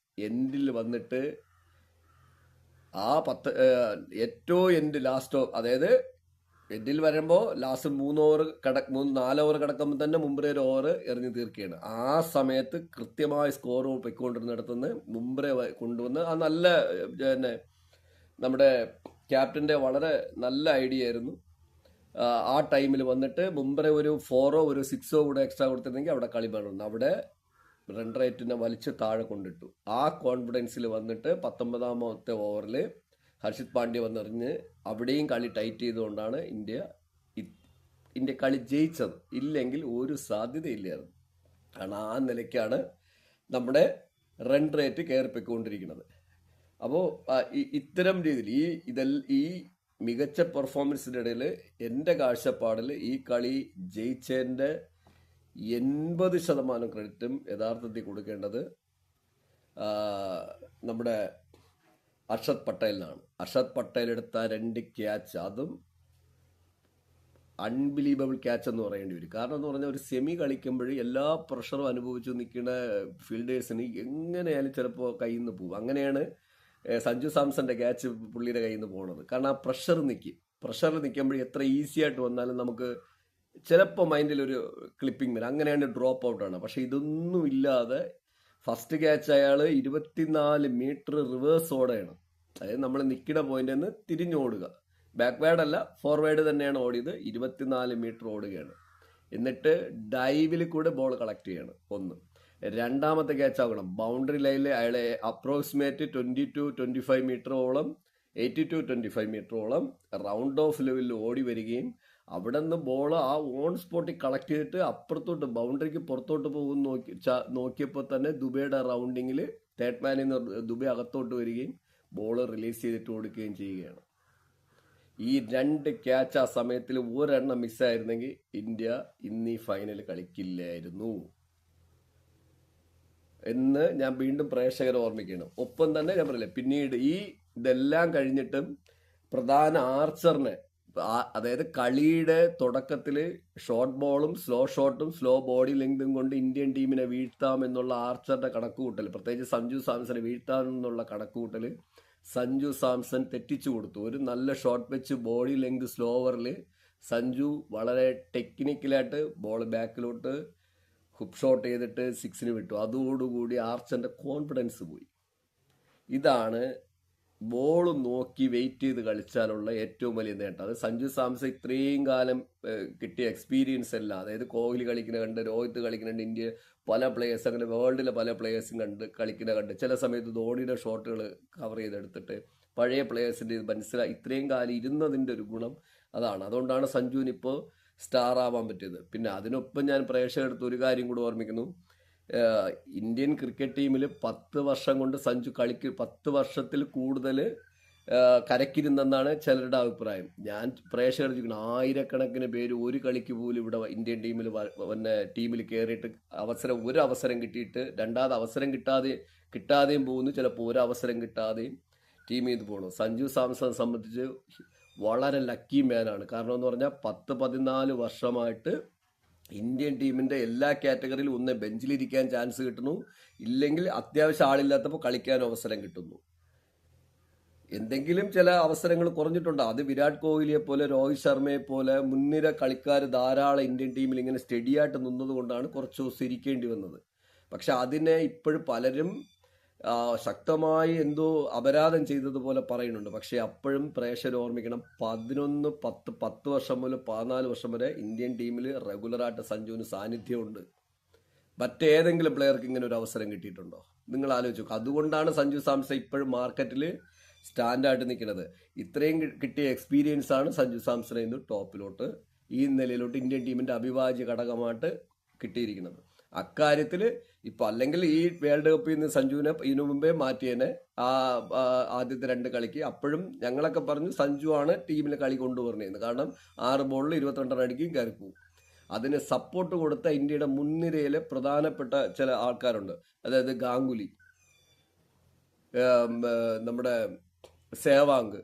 Speaker 1: എൻഡിൽ വന്നിട്ട് ഏറ്റവും എൻഡ് ലാസ്റ്റ്, അതായത് എൻഡിൽ വരുമ്പോൾ ലാസ്റ്റ് 4 ഓവർ കിടക്കുമ്പോൾ തന്നെ മുംബ്രെ ഒരു ഓവർ എറിഞ്ഞ് തീർക്കുകയാണ്. ആ സമയത്ത് കൃത്യമായ സ്കോർ പൊയ്ക്കൊണ്ടിരുന്നിടത്തുനിന്ന് മുംബ്രെ കൊണ്ടുവന്ന് ആ നല്ല നമ്മുടെ ക്യാപ്റ്റന്റെ വളരെ നല്ല ഐഡിയ ആയിരുന്നു. ആ ടൈമിൽ വന്നിട്ട് മുംബ്രെ ഒരു 4 ഒരു 6 കൂടെ എക്സ്ട്രാ കൊടുത്തിരുന്നെങ്കിൽ അവിടെ കളി വേണമെന്ന്, അവിടെ റൺ റേറ്റിനെ വലിച്ച് താഴെ കൊണ്ടിട്ടു. ആ കോൺഫിഡൻസിൽ വന്നിട്ട് 19ാമത്തെ ഓവറിൽ ഹർഷിത് പാണ്ഡ്യ വന്നെറിഞ്ഞ് അവിടെയും കളി ടൈറ്റ് ചെയ്തുകൊണ്ടാണ് ഇന്ത്യ കളി ജയിച്ചത്. ഇല്ലെങ്കിൽ ഒരു സാധ്യതയില്ലായിരുന്നു. കാരണം ആ നിലയ്ക്കാണ് നമ്മുടെ റൺ റേറ്റ് കയറിപ്പോയിക്കൊണ്ടിരിക്കുന്നത്. അപ്പോൾ ഇത്തരം രീതിയിൽ ഈ മികച്ച പെർഫോമൻസിൻ്റെ ഇടയിൽ എൻ്റെ കാഴ്ചപ്പാടിൽ ഈ കളി ജയിച്ചതിൻ്റെ 80% ക്രെഡിറ്റും യഥാർത്ഥത്തിൽ കൊടുക്കേണ്ടത് നമ്മുടെ അർഷദ് പട്ടേലിനാണ്. അർഷദ് പട്ടേൽ എടുത്ത 2 ക്യാച്ച്, അതും അൺബിലീവബിൾ ക്യാച്ച് എന്ന് പറയേണ്ടി വരും. കാരണം എന്ന് പറഞ്ഞാൽ ഒരു സെമി കളിക്കുമ്പോൾ എല്ലാ പ്രഷറും അനുഭവിച്ചു നിൽക്കുന്ന ഫീൽഡേഴ്സിന് എങ്ങനെയായാലും ചിലപ്പോൾ കയ്യിൽ നിന്ന് പോകും. അങ്ങനെയാണ് സഞ്ജു സാംസന്റെ ക്യാച്ച് പുള്ളിയുടെ കയ്യിൽ നിന്ന് പോകുന്നത്. കാരണം ആ പ്രഷറിൽ നിൽക്കുമ്പോൾ എത്ര ഈസി ആയിട്ട് വന്നാലും നമുക്ക് ചിലപ്പോൾ മൈൻഡിലൊരു ക്ലിപ്പിംഗ് വരും. അങ്ങനെയാണ് ഡ്രോപ്പ് ഔട്ടാണ്. പക്ഷെ ഇതൊന്നും ഇല്ലാതെ ഫസ്റ്റ് ക്യാച്ച് അയാൾ 24 മീറ്റർ റിവേഴ്സ് ഓടെയാണ്. അതായത് നമ്മൾ നിൽക്കുന്ന പോയിന്റിൽ നിന്ന് തിരിഞ്ഞോടുക, ബാക്ക്വേർഡ് അല്ല ഫോർവേഡ് തന്നെയാണ് ഓടിയത്. 24 മീറ്റർ ഓടുകയാണ്. എന്നിട്ട് ഡൈവിൽ കൂടെ ബോൾ കളക്ട് ചെയ്യണം. ഒന്ന്. രണ്ടാമത്തെ ക്യാച്ച് ആകണം ബൗണ്ടറി ലൈനിൽ അയാളെ അപ്രോക്സിമേറ്റ് 22-25 മീറ്ററോളം 80-25 മീറ്ററോളം റൗണ്ട് ഓഫ് ലെവലിൽ ഓടി വരികയും അവിടെ നിന്ന് ബോൾ ആ ഓൺ സ്പോട്ടിൽ കളക്ട് ചെയ്തിട്ട് അപ്പുറത്തോട്ട് ബൗണ്ടറിക്ക് പുറത്തോട്ട് പോകും നോക്കിയപ്പോൾ തന്നെ ദുബൈയുടെ റൗണ്ടിങ്ങിൽ തേർഡ് മാനിൽ നിന്ന് ദുബൈ അകത്തോട്ട് വരികയും ബോൾ റിലീസ് ചെയ്തിട്ട് കൊടുക്കുകയും ചെയ്യുകയാണ്. ഈ 2 ക്യാച്ച് ആ സമയത്തിൽ ഒരെണ്ണം മിസ്സായിരുന്നെങ്കിൽ ഇന്ത്യ ഇന്ന് ഈ ഫൈനൽ കളിക്കില്ലായിരുന്നു എന്ന് ഞാൻ വീണ്ടും പ്രേക്ഷകരെ ഓർമ്മിക്കണം. ഒപ്പം തന്നെ ഞാൻ പറയില്ല, പിന്നീട് ഇതെല്ലാം കഴിഞ്ഞിട്ടും പ്രധാന ആർച്ചറിനെ, അതായത് കളിയുടെ തുടക്കത്തിൽ ഷോർട്ട് ബോളും സ്ലോ ഷോട്ടും സ്ലോ ബോഡി ലെങ്തും കൊണ്ട് ഇന്ത്യൻ ടീമിനെ വീഴ്ത്താം എന്നുള്ള ആർച്ചറുടെ കണക്കുകൂട്ടൽ, പ്രത്യേകിച്ച് സഞ്ജു സാംസനെ വീഴ്ത്താം എന്നുള്ള കണക്കുകൂട്ടൽ സഞ്ജു സാംസൺ തെറ്റിച്ചു കൊടുത്തു. ഒരു നല്ല ഷോട്ട് വെച്ച് ബോഡി ലെങ്ത് സ്ലോവറിൽ സഞ്ജു വളരെ ടെക്നിക്കലായിട്ട് ബോൾ ബാക്കിലോട്ട് ഹുപ്പ് ഷോട്ട് ചെയ്തിട്ട് 6 വിട്ടു. അതോടുകൂടി ആർച്ചറിന്റെ കോൺഫിഡൻസ് പോയി. ഇതാണ് ബോൾ നോക്കി വെയിറ്റ് ചെയ്ത് കളിച്ചാലുള്ള ഏറ്റവും വലിയ നേട്ടം. അത് സഞ്ജു സാംസൺ ഇത്രയും കാലം കിട്ടിയ എക്സ്പീരിയൻസ് എല്ലാം, അതായത് കോഹ്ലി കളിക്കുന്ന കണ്ട്, രോഹിത് കളിക്കുന്നുണ്ട്, ഇന്ത്യ പല പ്ലേയേഴ്സ്, അങ്ങനെ വേൾഡിലെ പല പ്ലേയേഴ്സും കളിക്കുന്ന കണ്ട്, ചില സമയത്ത് ധോണിയുടെ ഷോട്ടുകൾ കവർ ചെയ്തെടുത്തിട്ട് പഴയ പ്ലേയേഴ്സിൻ്റെ ഇത് മനസ്സിലായി ഇത്രയും കാലം ഇരുന്നതിൻ്റെ ഒരു ഗുണം അതാണ്. അതുകൊണ്ടാണ് സഞ്ജുവിന് ഇപ്പോൾ സ്റ്റാർ ആവാൻ പറ്റിയത്. പിന്നെ അതിനൊപ്പം ഞാൻ പ്രേക്ഷകർക്ക് ഒരു കാര്യം കൂടി ഓർമ്മിക്കുന്നു. ഇന്ത്യൻ ക്രിക്കറ്റ് ടീമിൽ 10 വർഷം കൊണ്ട് സഞ്ജു 10 വർഷത്തിൽ കൂടുതൽ കരക്കിരുന്നെന്നാണ് ചിലരുടെ അഭിപ്രായം. ഞാൻ പ്രേക്ഷകർ ചോദിക്കണം, ആയിരക്കണക്കിന് പേര് ഒരു കളിക്ക് പോലും ഇവിടെ ഇന്ത്യൻ ടീമിൽ കയറിയിട്ട് ഒരു അവസരം കിട്ടിയിട്ട് രണ്ടാമത് അവസരം കിട്ടാതെയും പോകുന്നു, ചിലപ്പോൾ ഒരു അവസരം കിട്ടാതെയും ടീമിൽ നിന്ന് പോകണം. സഞ്ജു സാംസൺ സംബന്ധിച്ച് വളരെ ലക്കി മാനാണ്. കാരണം എന്ന് പറഞ്ഞാൽ 10-14 വർഷമായിട്ട് ഇന്ത്യൻ ടീമിന്റെ എല്ലാ കാറ്റഗറിയിലും ഒന്ന് ബെഞ്ചിലിരിക്കാൻ ചാൻസ് കിട്ടുന്നു, ഇല്ലെങ്കിൽ അത്യാവശ്യം ആളില്ലാത്തപ്പോൾ കളിക്കാൻ അവസരം കിട്ടുന്നു. എന്തെങ്കിലും ചില അവസരങ്ങൾ കുറഞ്ഞിട്ടുണ്ട്. അത് വിരാട് കോഹ്ലിയെ പോലെ, രോഹിത് ശർമ്മയെ പോലെ മുൻനിര കളിക്കാർ ധാരാളം ഇന്ത്യൻ ടീമിൽ ഇങ്ങനെ സ്റ്റഡിയായിട്ട് നിന്നതുകൊണ്ടാണ് കുറച്ച് ദിവസം ഇരിക്കേണ്ടി വന്നത്. പക്ഷെ അതിനെ ഇപ്പോഴും പലരും ശക്തമായി എന്തോ അപരാധം ചെയ്തതുപോലെ പറയുന്നുണ്ട്. പക്ഷെ അപ്പോഴും പ്രേക്ഷകർ ഓർമ്മിക്കണം, 10 വർഷം മുതൽ 14 വർഷം വരെ ഇന്ത്യൻ ടീമിൽ റെഗുലറായിട്ട് സഞ്ജുവിന് സാന്നിധ്യമുണ്ട്. മറ്റേതെങ്കിലും പ്ലെയർക്ക് ഇങ്ങനെ ഒരു അവസരം കിട്ടിയിട്ടുണ്ടോ? നിങ്ങൾ ആലോചിച്ചു. അതുകൊണ്ടാണ് സഞ്ജു സാംസൺ ഇപ്പോഴും മാർക്കറ്റിൽ സ്റ്റാൻഡായിട്ട് നിൽക്കുന്നത്. ഇത്രയും കിട്ടിയ എക്സ്പീരിയൻസ് ആണ് സഞ്ജു സാംസണെ ഇന്ന് ടോപ്പിലോട്ട്, ഈ നിലയിലോട്ട് ഇന്ത്യൻ ടീമിന്റെ അവിഭാജ്യ ഘടകമായിട്ട് കിട്ടിയിരിക്കുന്നത്. അക്കാര്യത്തിൽ ഇപ്പൊ അല്ലെങ്കിൽ ഈ വേൾഡ് കപ്പിൽ നിന്ന് സഞ്ജുവിനെ ഇതിനു മുമ്പേ മാറ്റിയതിനെ ആദ്യത്തെ 2 കളിക്ക് അപ്പോഴും ഞങ്ങളൊക്കെ പറഞ്ഞു സഞ്ജു ആണ് ടീമിൽ കളി കൊണ്ടുവരുന്നതെന്ന്. കാരണം 6 ബോളിൽ 22 റൺ അടിക്കും, കയറി പോകും. അതിന് സപ്പോർട്ട് കൊടുത്ത ഇന്ത്യയുടെ മുൻനിരയിലെ പ്രധാനപ്പെട്ട ചില ആൾക്കാരുണ്ട്. അതായത് ഗാംഗുലി, നമ്മുടെ സേവാങ്,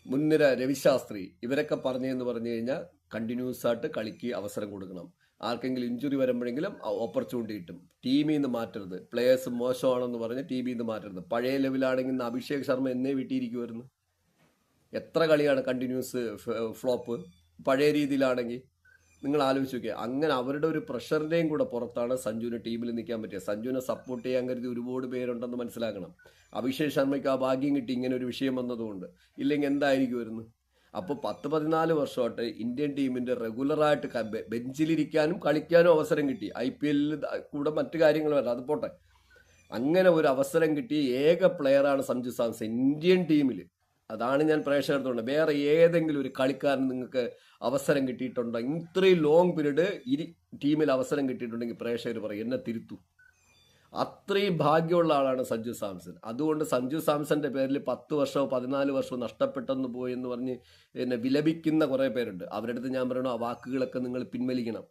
Speaker 1: മുൻനിര രവിശാസ്ത്രി, ഇവരൊക്കെ പറഞ്ഞു കഴിഞ്ഞാൽ കണ്ടിന്യൂസ് ആയിട്ട് കളിക്ക് അവസരം കൊടുക്കണം. ആർക്കെങ്കിലും ഇഞ്ചുറി വരുമ്പോഴെങ്കിലും ഓപ്പർച്യൂണിറ്റി കിട്ടും. ടീമിൽ നിന്ന് മാറ്റരുത്. പ്ലേയേഴ്സ് മോശമാണെന്ന് പറഞ്ഞ് ടീമിൽ നിന്ന് മാറ്റരുത്. പഴയ ലെവലാണെങ്കിൽ അഭിഷേക് ശർമ്മ എന്നേ വീട്ടിയിരിക്കുമായിരുന്നു. എത്ര കളിയാണ് കണ്ടിന്യൂസ് ഫ്ലോപ്പ് പഴയ രീതിയിലാണെങ്കിൽ? നിങ്ങൾ ആലോചിച്ച് നോക്കിയാൽ. അങ്ങനെ അവരുടെ ഒരു പ്രഷറിൻ്റെയും കൂടെ പുറത്താണ് സഞ്ജുവിന് ടീമിൽ നിൽക്കാൻ പറ്റിയത്. സഞ്ജുവിനെ സപ്പോർട്ട് ചെയ്യാൻ കരുതി ഒരുപാട് പേരുണ്ടെന്ന് മനസ്സിലാക്കണം. അഭിഷേക് ശർമ്മയ്ക്ക് ആ ഭാഗ്യം കിട്ടി ഇങ്ങനെ ഒരു വിഷയം വന്നതുകൊണ്ട്. ഇല്ലെങ്കിൽ എന്തായിരിക്കുമായിരുന്നു? അപ്പോൾ 10-14 വർഷമായിട്ട് ഇന്ത്യൻ ടീമിന്റെ റെഗുലറായിട്ട് ബെഞ്ചിലിരിക്കാനും കളിക്കാനും അവസരം കിട്ടി. IPL കൂടെ മറ്റു കാര്യങ്ങൾ വരാം, അത് പോട്ടെ. അങ്ങനെ ഒരു അവസരം കിട്ടിയ ഏക പ്ലെയറാണ് സഞ്ജു സാംസൺ ഇന്ത്യൻ ടീമിൽ. അതാണ് ഞാൻ പ്രേക്ഷകർത്തോണ്ട്. വേറെ ഏതെങ്കിലും ഒരു കളിക്കാരൻ നിങ്ങൾക്ക് അവസരം കിട്ടിയിട്ടുണ്ടോ? ഇത്രയും ലോങ് പീരീഡ് ടീമിൽ അവസരം കിട്ടിയിട്ടുണ്ടെങ്കിൽ പ്രേക്ഷകർ പറയും എന്നെ തിരുത്തു. അത്രയും ഭാഗ്യമുള്ള ആളാണ് സഞ്ജു സാംസൺ. അതുകൊണ്ട് സഞ്ജു സാംസന്റെ പേരിൽ 10 വർഷമോ 14 വർഷമോ നഷ്ടപ്പെട്ടെന്ന് പോയി എന്ന് പറഞ്ഞ് എന്നെ വിലപിക്കുന്ന കുറേ പേരുണ്ട്. അവരുടെ അടുത്ത് ഞാൻ പറയണു, ആ വാക്കുകളൊക്കെ നിങ്ങൾ പിൻവലിക്കണം.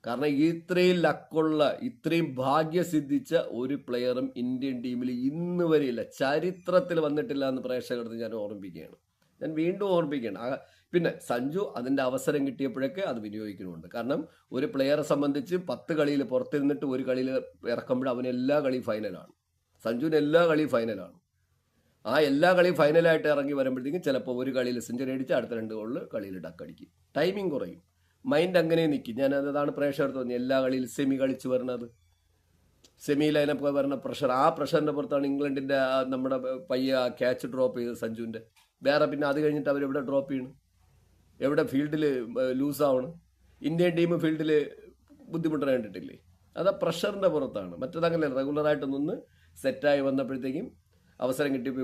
Speaker 1: കാരണം ഇത്രയും ലക്കുള്ള, ഇത്രയും ഭാഗ്യം സിദ്ധിച്ച ഒരു പ്ലെയറും ഇന്ത്യൻ ടീമിൽ ഇന്ന് വരെയില്ല, ചരിത്രത്തിൽ വന്നിട്ടില്ല എന്ന് പ്രേക്ഷകർക്ക് ഞാൻ ഓർമ്മിപ്പിക്കുകയാണ്. ഞാൻ വീണ്ടും ഓർമ്മിപ്പിക്കുകയാണ്. പിന്നെ സഞ്ജു അതിൻ്റെ അവസരം കിട്ടിയപ്പോഴൊക്കെ അത് വിനിയോഗിക്കുന്നുണ്ട്. കാരണം ഒരു പ്ലെയറെ സംബന്ധിച്ച് 10 കളിയിൽ പുറത്തിരുന്നിട്ട് ഒരു കളിയിൽ ഇറക്കുമ്പോൾ അവന് എല്ലാ കളിയും ഫൈനലാണ്. സഞ്ജുവിന് എല്ലാ കളിയും ഫൈനലാണ്. ആ എല്ലാ കളിയും ഫൈനലായിട്ട് ഇറങ്ങി വരുമ്പോഴത്തേക്കും ചിലപ്പോൾ ഒരു കളിയിൽ സെഞ്ചുറി അടിച്ച് അടുത്ത 2 ഗോളിൽ കളിയിൽ ഡക്കടിക്കും. ടൈമിങ് കുറയും, മൈൻഡ് അങ്ങനെ നിൽക്കും. ഞാൻ അതാണ് പ്രേക്ഷകർ തോന്നി എല്ലാ കളിയിൽ സെമി കളിച്ച് വരുന്നത്. സെമിയിൽ അതിനൊക്കെ വരുന്ന പ്രഷർ, ആ പ്രഷറിൻ്റെ പുറത്താണ് ഇംഗ്ലണ്ടിൻ്റെ നമ്മുടെ പയ്യ ക്യാച്ച് ഡ്രോപ്പ് ചെയ്തത് സഞ്ജുവിൻ്റെ. വേറെ പിന്നെ അത് കഴിഞ്ഞിട്ട് അവരെവിടെ ഡ്രോപ്പ് ചെയ്യണം? എവിടെ ഫീൽഡിൽ ലൂസാവണം? ഇന്ത്യൻ ടീം ഫീൽഡിൽ ബുദ്ധിമുട്ട് കണ്ടിട്ടില്ലേ? അത് ആ പ്രഷറിൻ്റെ പുറത്താണ്. മറ്റേതങ്ങനെ റെഗുലറായിട്ട് നിന്ന് സെറ്റായി വന്നപ്പോഴത്തേക്കും അവസരം കിട്ടിയപ്പോൾ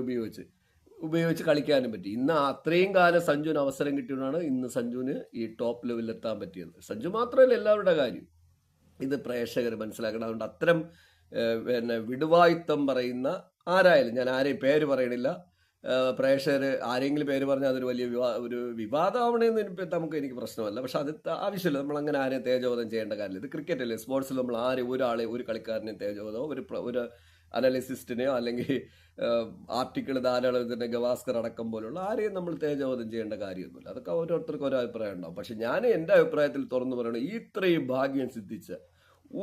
Speaker 1: ഉപയോഗിച്ച് കളിക്കാനും പറ്റി. ഇന്ന് അത്രയും കാലം സഞ്ജുവിന് അവസരം കിട്ടിയതുകൊണ്ടാണ് ഇന്ന് സഞ്ജുവിന് ഈ ടോപ്പ് ലെവലിൽ എത്താൻ പറ്റിയത്. സഞ്ജു മാത്രമല്ല, എല്ലാവരുടെ കാര്യം ഇത് പ്രേക്ഷകർ മനസ്സിലാക്കണം. അതുകൊണ്ട് അത്തരം പിന്നെ വിടുവായുത്തം പറയുന്ന ആരായാലും, ഞാൻ ആരെയും പേര് പറയണില്ല, പ്രേക്ഷകർ ആരെങ്കിലും പേര് പറഞ്ഞാൽ അതൊരു വലിയ ഒരു വിവാദമാവണമെന്ന് എനിക്ക് പ്രശ്നമല്ല. പക്ഷെ അത് ആവശ്യമില്ല. നമ്മളങ്ങനെ ആരെയും തേജോവധം ചെയ്യേണ്ട കാര്യമില്ല. ഇത് ക്രിക്കറ്റ് അല്ലേ, സ്പോർട്സിൽ നമ്മൾ ഒരു കളിക്കാരനെയും തേജോവധമോ ഒരു അനാലിസിസ്റ്റിനെയോ അല്ലെങ്കിൽ ആർട്ടിക്കിൾ ധാരാളം ഇതിൻ്റെ ഗവാസ്കർ അടക്കം പോലുള്ള ആരെയും നമ്മൾ തേജോവധം ചെയ്യേണ്ട കാര്യമൊന്നുമില്ല. അതൊക്കെ ഓരോരുത്തർക്കും ഓരോ അഭിപ്രായം ഉണ്ടാവും. പക്ഷെ ഞാൻ എൻ്റെ അഭിപ്രായത്തിൽ തുറന്നു പറയണം, ഇത്രയും ഭാഗ്യം സിദ്ധിച്ച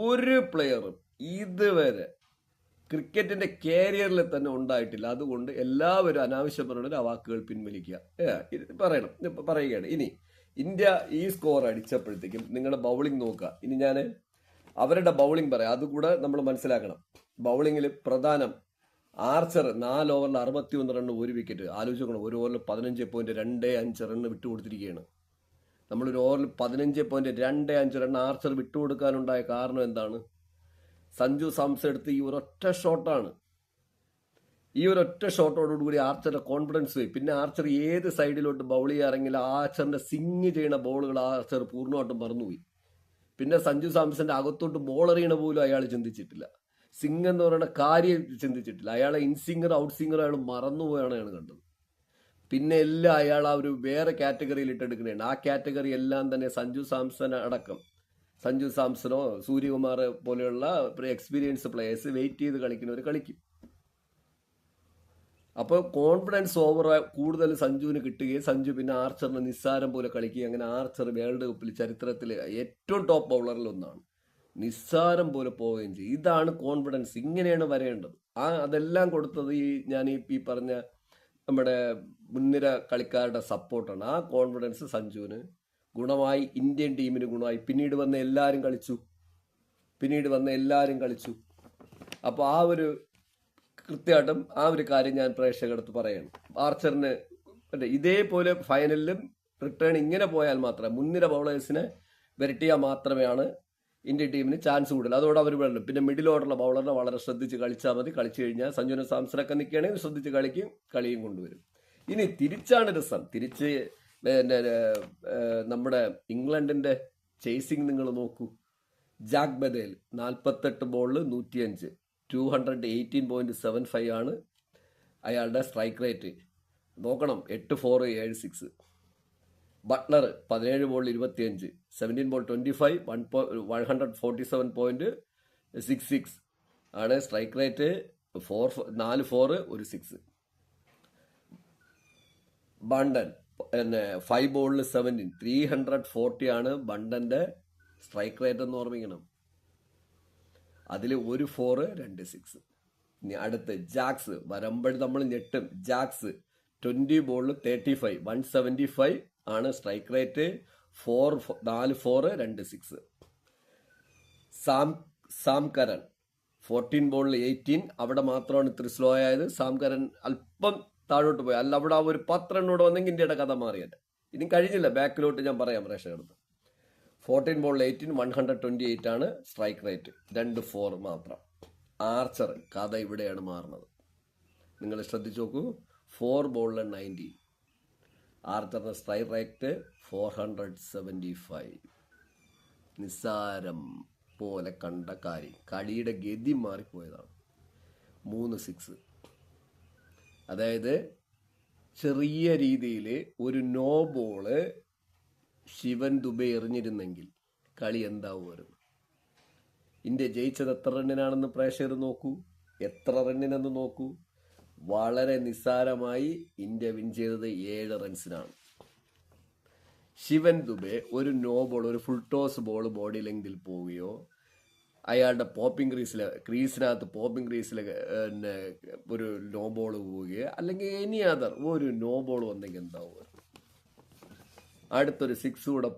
Speaker 1: ഒരു പ്ലെയറും ഇതുവരെ ക്രിക്കറ്റിന്റെ കാരിയറിൽ തന്നെ ഉണ്ടായിട്ടില്ല. അതുകൊണ്ട് എല്ലാവരും അനാവശ്യപ്പെടുന്ന ആ വാക്കുകൾ പിൻവലിക്കുക. പറയുകയാണ്. ഇനി ഇന്ത്യ ഈ സ്കോർ അടിച്ചപ്പോഴത്തേക്കും നിങ്ങളുടെ ബൗളിംഗ് നോക്കുക. ഇനി ഞാൻ അവരുടെ ബൗളിംഗ് പറയാം, അതുകൂടെ നമ്മൾ മനസ്സിലാക്കണം. ബൗളിങ്ങിൽ പ്രധാനം ആർച്ചർ 4 ഓവറിൽ 61 റണ്ണ്, 1 വിക്കറ്റ്. ആലോചിക്കണം, ഒരു ഓവറിൽ 15.25 റണ്ണ് വിട്ടുകൊടുത്തിരിക്കുകയാണ്. നമ്മളൊരു ഓവറിൽ 15.25 റണ്ണ് ആർച്ചർ വിട്ടുകൊടുക്കാനുണ്ടായ കാരണം എന്താണ്? സഞ്ജു സാംസൺ എടുത്ത് ഈ ഒരൊറ്റ ഷോട്ടാണ്. ഈ ഒരൊറ്റ ഷോട്ടോടുകൂടി ആർച്ചറുടെ കോൺഫിഡൻസ് പോയി. പിന്നെ ആർച്ചർ ഏത് സൈഡിലോട്ട് ബൗൾ ചെയ്യാറെങ്കിലും ആർച്ചറിന്റെ സിങ് ചെയ്യുന്ന ബോളുകൾ ആർച്ചർ പൂർണ്ണമായിട്ടും മറന്നുപോയി. പിന്നെ സഞ്ജു സാംസന്റെ അകത്തോട്ട് ബോൾ എറിയണ പോലും അയാൾ ചിന്തിച്ചിട്ടില്ല. സിങ് എന്ന് പറയുന്ന കാര്യം ചിന്തിച്ചിട്ടില്ല. അയാളെ ഇൻസിംഗർ ഔട്ട് സിംഗർ അയാൾ മറന്നുപോയാണ് അയാൾ കണ്ടത്. പിന്നെ എല്ലാം അയാൾ ആ ഒരു വേറെ കാറ്റഗറിയിൽ ഇട്ടെടുക്കണേണ്. ആ കാറ്റഗറി എല്ലാം തന്നെ സഞ്ജു സാംസൺ അടക്കം, സഞ്ജു സാംസണോ സൂര്യകുമാർ പോലെയുള്ള എക്സ്പീരിയൻസ് പ്ലേയേഴ്സ് വെയിറ്റ് ചെയ്ത് കളിക്കുന്നവർ കളിക്കും. അപ്പോൾ കോൺഫിഡൻസ് ഓവർ കൂടുതൽ സഞ്ജുവിന് കിട്ടുകയും സഞ്ജു പിന്നെ ആർച്ചറിന് നിസ്സാരം പോലെ കളിക്കുകയും അങ്ങനെ ആർച്ചർ വേൾഡ് കപ്പിൽ ചരിത്രത്തിലെ ഏറ്റവും ടോപ്പ് ബൗളറിൽ ഒന്നാണ്. നിസ്സാരം പോലെ പോവുകയും ചെയ്യും. ഇതാണ് കോൺഫിഡൻസ്. ഇങ്ങനെയാണ് വരേണ്ടത്. അതെല്ലാം കൊടുത്തത് ഞാൻ ഈ പറഞ്ഞ നമ്മുടെ മുൻനിര കളിക്കാരുടെ സപ്പോർട്ടാണ്. ആ കോൺഫിഡൻസ് സഞ്ജുവിന് ഗുണമായി, ഇന്ത്യൻ ടീമിന് ഗുണമായി. പിന്നീട് വന്ന എല്ലാവരും കളിച്ചു. അപ്പോൾ ആ ഒരു കൃത്യമായിട്ടും ആ ഒരു കാര്യം ഞാൻ പ്രേക്ഷകർക്ക് പറയണം. ആർച്ചറിന് ഇതേപോലെ ഫൈനലിലും റിട്ടേൺ ഇങ്ങനെ പോയാൽ മാത്രമേ, മുൻനിര ബൗളേഴ്സിനെ വരട്ടിയാൽ മാത്രമേയാണ് ഇന്ത്യൻ ടീമിന് ചാൻസ് കൂടുതൽ. അതോടെ അവർ വേണം. പിന്നെ മിഡിൽ ഓർഡറുള്ള ബൗളറിനെ വളരെ ശ്രദ്ധിച്ച് കളിച്ചാൽ മതി. കളിച്ചു കഴിഞ്ഞാൽ സഞ്ജുവിനെ സാംസണൊക്കെ നിൽക്കുകയാണെങ്കിൽ ശ്രദ്ധിച്ച് കളിയും കൊണ്ടുവരും. ഇനി തിരിച്ചാണ് രസം. തിരിച്ച് നമ്മുടെ ഇംഗ്ലണ്ടിന്റെ ചേസിങ് നിങ്ങൾ നോക്കൂ. ജാക്ക് ബദേൽ 48 ബോളിൽ 105, 218.75 ആണ് അയാളുടെ സ്ട്രൈക്ക് റേറ്റ്. നോക്കണം, 8-4, 7 6. ബട്ട്ലർ 17 ബോളിൽ 25, 17 ബോൾ 25, 147.66 ആണ് സ്ട്രൈക്ക് റേറ്റ്. 4 4, 1 6. ബണ്ടൻ 5 ബോളിൽ 17, 340 ആണ് ബണ്ടന്റെ സ്ട്രൈക്ക് റേറ്റ് എന്ന് ഓർമ്മിക്കണം. അതിൽ 1 4, 2 6. ഇനി അടുത്ത് ജാക്സ് വരുമ്പോൾ നമ്മൾ ഞെട്ടും. ജാക്സ് 20 ബോളിൽ 35, 175 ആണ് സ്ട്രൈക്ക് റേറ്റ്. 4 4, 2 6. സാം കരൻ 14 ബോളിൽ 18. അവിടെ മാത്രമാണ് ഇത്ര സ്ലോ ആയത്. സാം കരൻ അല്പം താഴോട്ട് പോയി. അല്ല, അവിടെ ആ ഒരു 10 റണ്ണോട് വന്നെങ്കിൽ ഇന്ത്യയുടെ കഥ മാറിയത്. ഇനി കഴിഞ്ഞില്ല, ബാക്കിലോട്ട് ഞാൻ പറയാം പ്രേക്ഷകർക്ക്. 14 ബോളിൽ 18, 128 ആണ് സ്ട്രൈക്ക് റേറ്റ്. 2 4 മാത്രം. ആർച്ചർ കഥ ഇവിടെയാണ് മാറുന്നത്. നിങ്ങൾ ശ്രദ്ധിച്ചു നോക്കൂ. 4 ബോളിൽ 19. ആർച്ചറിന്റെ സ്ട്രൈക്ക് റേറ്റ് 475. നിസ്സാരം പോലെ കണ്ട കാര്യം, കളിയുടെ ഗതി മാറിപ്പോയതാണ്. 3 6. അതായത് ചെറിയ രീതിയിൽ ഒരു നോ ബോള് ശിവൻ ദുബെ എറിഞ്ഞിരുന്നെങ്കിൽ കളി എന്താവുമായിരുന്നു? ഇന്ത്യ ജയിച്ചത് എത്ര റണ്ണിനാണെന്ന് പ്രേക്ഷകർ നോക്കൂ, എത്ര റണ്ണിനെന്ന് നോക്കൂ. വളരെ നിസ്സാരമായി ഇന്ത്യ വിൻ ചെയ്തത് 7 റൺസിനാണ്. ശിവൻ ദുബെ ഒരു നോ ബോൾ, ഒരു ഫുൾ ടോസ് ബോൾ ബോഡി ലെങ്തിൽ പോവുകയോ അയാളുടെ ക്രീസിനകത്ത് പോപ്പിംഗ് ക്രീസിൽ ഒരു നോ ബോൾ പോവുകയോ അല്ലെങ്കിൽ എനി അതർ ഒരു നോ ബോൾ വന്നെങ്കിൽ എന്താവും? അടുത്തൊരു 6 കൂടെ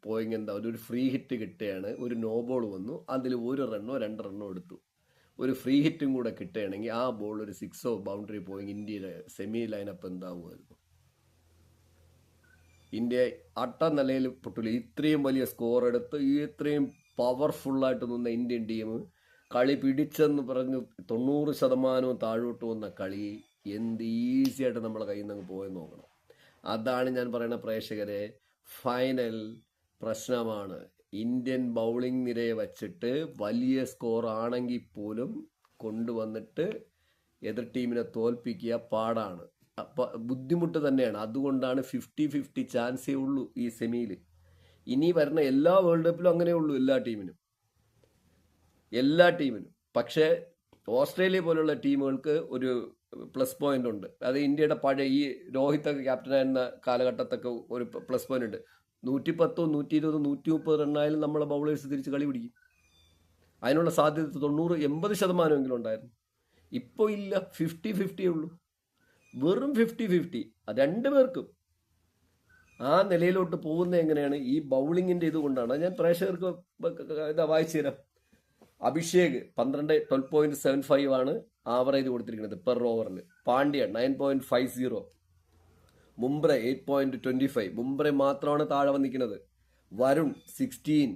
Speaker 1: പോയെങ്കിൽ എന്താ, ഒരു ഫ്രീ ഹിറ്റ് കിട്ടുകയാണ്, ഒരു നോ ബോൾ വന്നു, അതിൽ 1 റണ്ണോ 2 റണ്ണോ എടുത്തു, ഒരു ഫ്രീ ഹിറ്റും കൂടെ കിട്ടുകയാണെങ്കിൽ ആ ബോൾ ഒരു 6ഓ ബൗണ്ടറി പോയെങ്കിൽ ഇന്ത്യയുടെ സെമി ലൈനപ്പ് എന്താവുമായിരുന്നു? ഇന്ത്യ നിലയിൽ പൊട്ടില്ല. ഇത്രയും വലിയ സ്കോർ എടുത്ത് ഇത്രയും പവർഫുള്ളായിട്ട് നിന്ന ഇന്ത്യൻ ടീം കളി പിടിച്ചെന്ന് പറഞ്ഞ് 90% താഴോട്ട് വന്ന കളി എന്ത് ഈസിയായിട്ട് നമ്മളെ കയ്യിൽ നിന്ന് പോയെന്ന് നോക്കണം. അതാണ് ഞാൻ പറയുന്ന പ്രേക്ഷകരെ, ഫൈനൽ പ്രശ്നമാണ്. ഇന്ത്യൻ ബൗളിംഗ് നിരയെ വച്ചിട്ട് വലിയ സ്കോർ ആണെങ്കിൽ പോലും കൊണ്ടുവന്നിട്ട് എതിർ ടീമിനെ തോൽപ്പിക്കുക പാടാണ്, ബുദ്ധിമുട്ട് തന്നെയാണ്. അതുകൊണ്ടാണ് 50-50 ചാൻസേ ഉള്ളൂ ഈ സെമിയിൽ. ഇനി വരുന്ന എല്ലാ വേൾഡ് കപ്പിലും അങ്ങനെ ഉള്ളൂ, എല്ലാ ടീമിനും. പക്ഷേ ഓസ്ട്രേലിയ പോലുള്ള ടീമുകൾക്ക് ഒരു പ്ലസ് പോയിന്റ് ഉണ്ട്. അത് ഇന്ത്യയുടെ പഴയ ഈ രോഹിത്തൊക്കെ ക്യാപ്റ്റനായിരുന്ന കാലഘട്ടത്തൊക്കെ ഒരു പ്ലസ് പോയിന്റ് ഉണ്ട്. 110, 120, 130 റണ്ണായാലും നമ്മളെ ബൗളേഴ്സ് തിരിച്ച് കളി പിടിക്കും. അതിനുള്ള സാധ്യത 90-80% ഉണ്ടായിരുന്നു. ഇപ്പോൾ ഇല്ല, 50-50 ഉള്ളൂ, വെറും 50-50. 2 പേർക്കും ആ നിലയിലോട്ട് പോകുന്നത് എങ്ങനെയാണ്? ഈ ബൗളിങ്ങിന്റെ ഇതുകൊണ്ടാണ്. ഞാൻ പ്രേക്ഷകർക്ക് വായിച്ചു തരാം. അഭിഷേക് 12.75 ആണ് ആവറേജ് കൊടുത്തിരിക്കുന്നത് പെർ ഓവറിൽ. പാണ്ഡ്യ 9.50. മുംബ്ര 8.25. മുംബ്ര മാത്രമാണ് താഴെ വന്നിരിക്കുന്നത്. വരുൺ 16.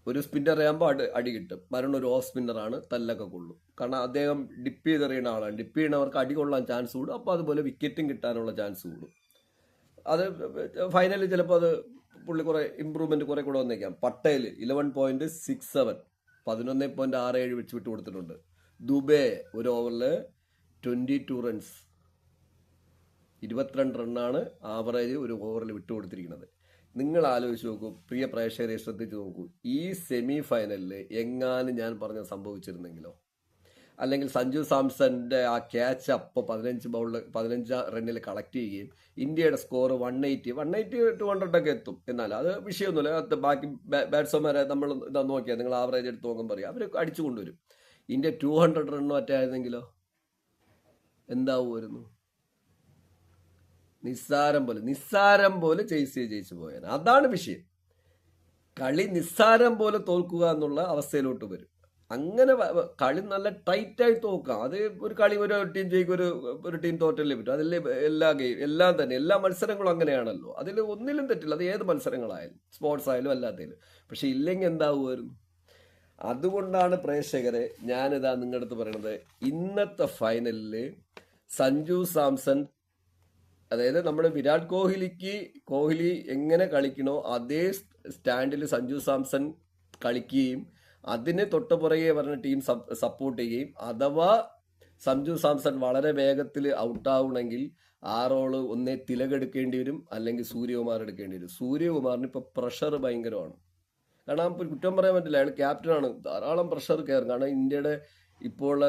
Speaker 1: ഒരു സ്പിന്നർ ആകുമ്പോൾ അടി കിട്ടും. വരുൺ ഒരു ഓഫ് സ്പിന്നറാണ്, തല്ലൊക്കെ കൊള്ളും. കാരണം അദ്ദേഹം ഡിപ്പ് ചെയ്തെറിയുന്ന ആളാണ്. ഡിപ്പ് ചെയ്യുന്നവർക്ക് അടി കൊള്ളാൻ ചാൻസ് കൂടും. അപ്പോൾ അതുപോലെ വിക്കറ്റും കിട്ടാനുള്ള ചാൻസ് കൂടും. അത് ഫൈനലിൽ ചിലപ്പോൾ അത് പുള്ളി കുറെ ഇമ്പ്രൂവ്മെന്റ് കുറെ കൂടെ വന്നേക്കാം. പട്ടേൽ 11.67, 11.67 വെച്ച് വിട്ട് കൊടുത്തിട്ടുണ്ട്. ദുബെ ഒരു ഓവറിൽ 22 റൺസ്, 22 റണ്ണാണ് ആവറേജ് ഒരു ഓവറിൽ വിട്ടുകൊടുത്തിരിക്കുന്നത്. നിങ്ങൾ ആലോചിച്ച് നോക്കൂ, പ്രിയ പ്രേക്ഷകരെ ശ്രദ്ധിച്ചു നോക്കൂ. ഈ സെമി ഫൈനലിൽ എങ്ങാനും ഞാൻ പറഞ്ഞ സംഭവിച്ചിരുന്നെങ്കിലോ, അല്ലെങ്കിൽ സഞ്ജു സാംസന്റെ ആ ക്യാച്ച് അപ്പ് 15 റണ്ണിൽ കളക്ട് ചെയ്യുകയും ഇന്ത്യയുടെ സ്കോർ 180-200 എത്തും. എന്നാൽ അത് വിഷയമൊന്നുമില്ല. ബാക്കി ബാറ്റ്സ്മാരെ നമ്മൾ ഇതാ നോക്കിയാൽ നിങ്ങൾ ആവറേജ് എടുത്ത് നോക്കുമ്പോൾ പറയാം, അവർ അടിച്ചു കൊണ്ടുവരും. ഇന്ത്യ 200 റണ്ണോ മറ്റായിരുന്നെങ്കിലോ എന്താവുമായിരുന്നു? നിസ്സാരം പോലെ ജയിച്ചു പോയാൽ. അതാണ് വിഷയം. കളി നിസ്സാരം പോലെ തോൽക്കുക എന്നുള്ള അവസ്ഥയിലോട്ട് വരും. അങ്ങനെ കളി നല്ല ടൈറ്റായി തോക്കാം. അത് ഒരു കളി ഒരു ടീം ജയിക്കും, ഒരു ടീം തോറ്റല്ലേ പറ്റും. അതിലെ എല്ലാ മത്സരങ്ങളും അങ്ങനെയാണല്ലോ. അതിൽ ഒന്നിലും തെറ്റില്ല. അത് ഏത് മത്സരങ്ങളായാലും, സ്പോർട്സ് ആയാലും അല്ലാത്തതിലും. പക്ഷെ ഇല്ലെങ്കിൽ എന്താവുമായിരുന്നു? അതുകൊണ്ടാണ് പ്രേക്ഷകരെ ഞാനിതാ നിങ്ങളുടെ അടുത്ത് പറയണത്, ഇന്നത്തെ ഫൈനലിൽ സഞ്ജു സാംസൺ, അതായത് നമ്മുടെ വിരാട് കോഹ്ലി എങ്ങനെ കളിക്കണോ അതേ സ്റ്റാൻഡിൽ സഞ്ജു സാംസൺ കളിക്കുകയും അതിന് തൊട്ടുപുറകെ പറഞ്ഞ ടീം സപ്പോർട്ട് ചെയ്യുകയും, അഥവാ സഞ്ജു സാംസൺ വളരെ വേഗത്തിൽ ഔട്ടാവണമെങ്കിൽ ആ റോള് ഒന്നേ തിലക് എടുക്കേണ്ടി വരും, അല്ലെങ്കിൽ സൂര്യകുമാർ എടുക്കേണ്ടി വരും. സൂര്യകുമാറിന് ഇപ്പൊ പ്രഷർ ഭയങ്കരമാണ്. കാരണം കുറ്റം പറയാൻ പറ്റില്ല, അയാൾ ക്യാപ്റ്റനാണ്, ധാരാളം പ്രഷർ കയറും. കാരണം ഇന്ത്യയുടെ ഇപ്പോൾ ഉള്ള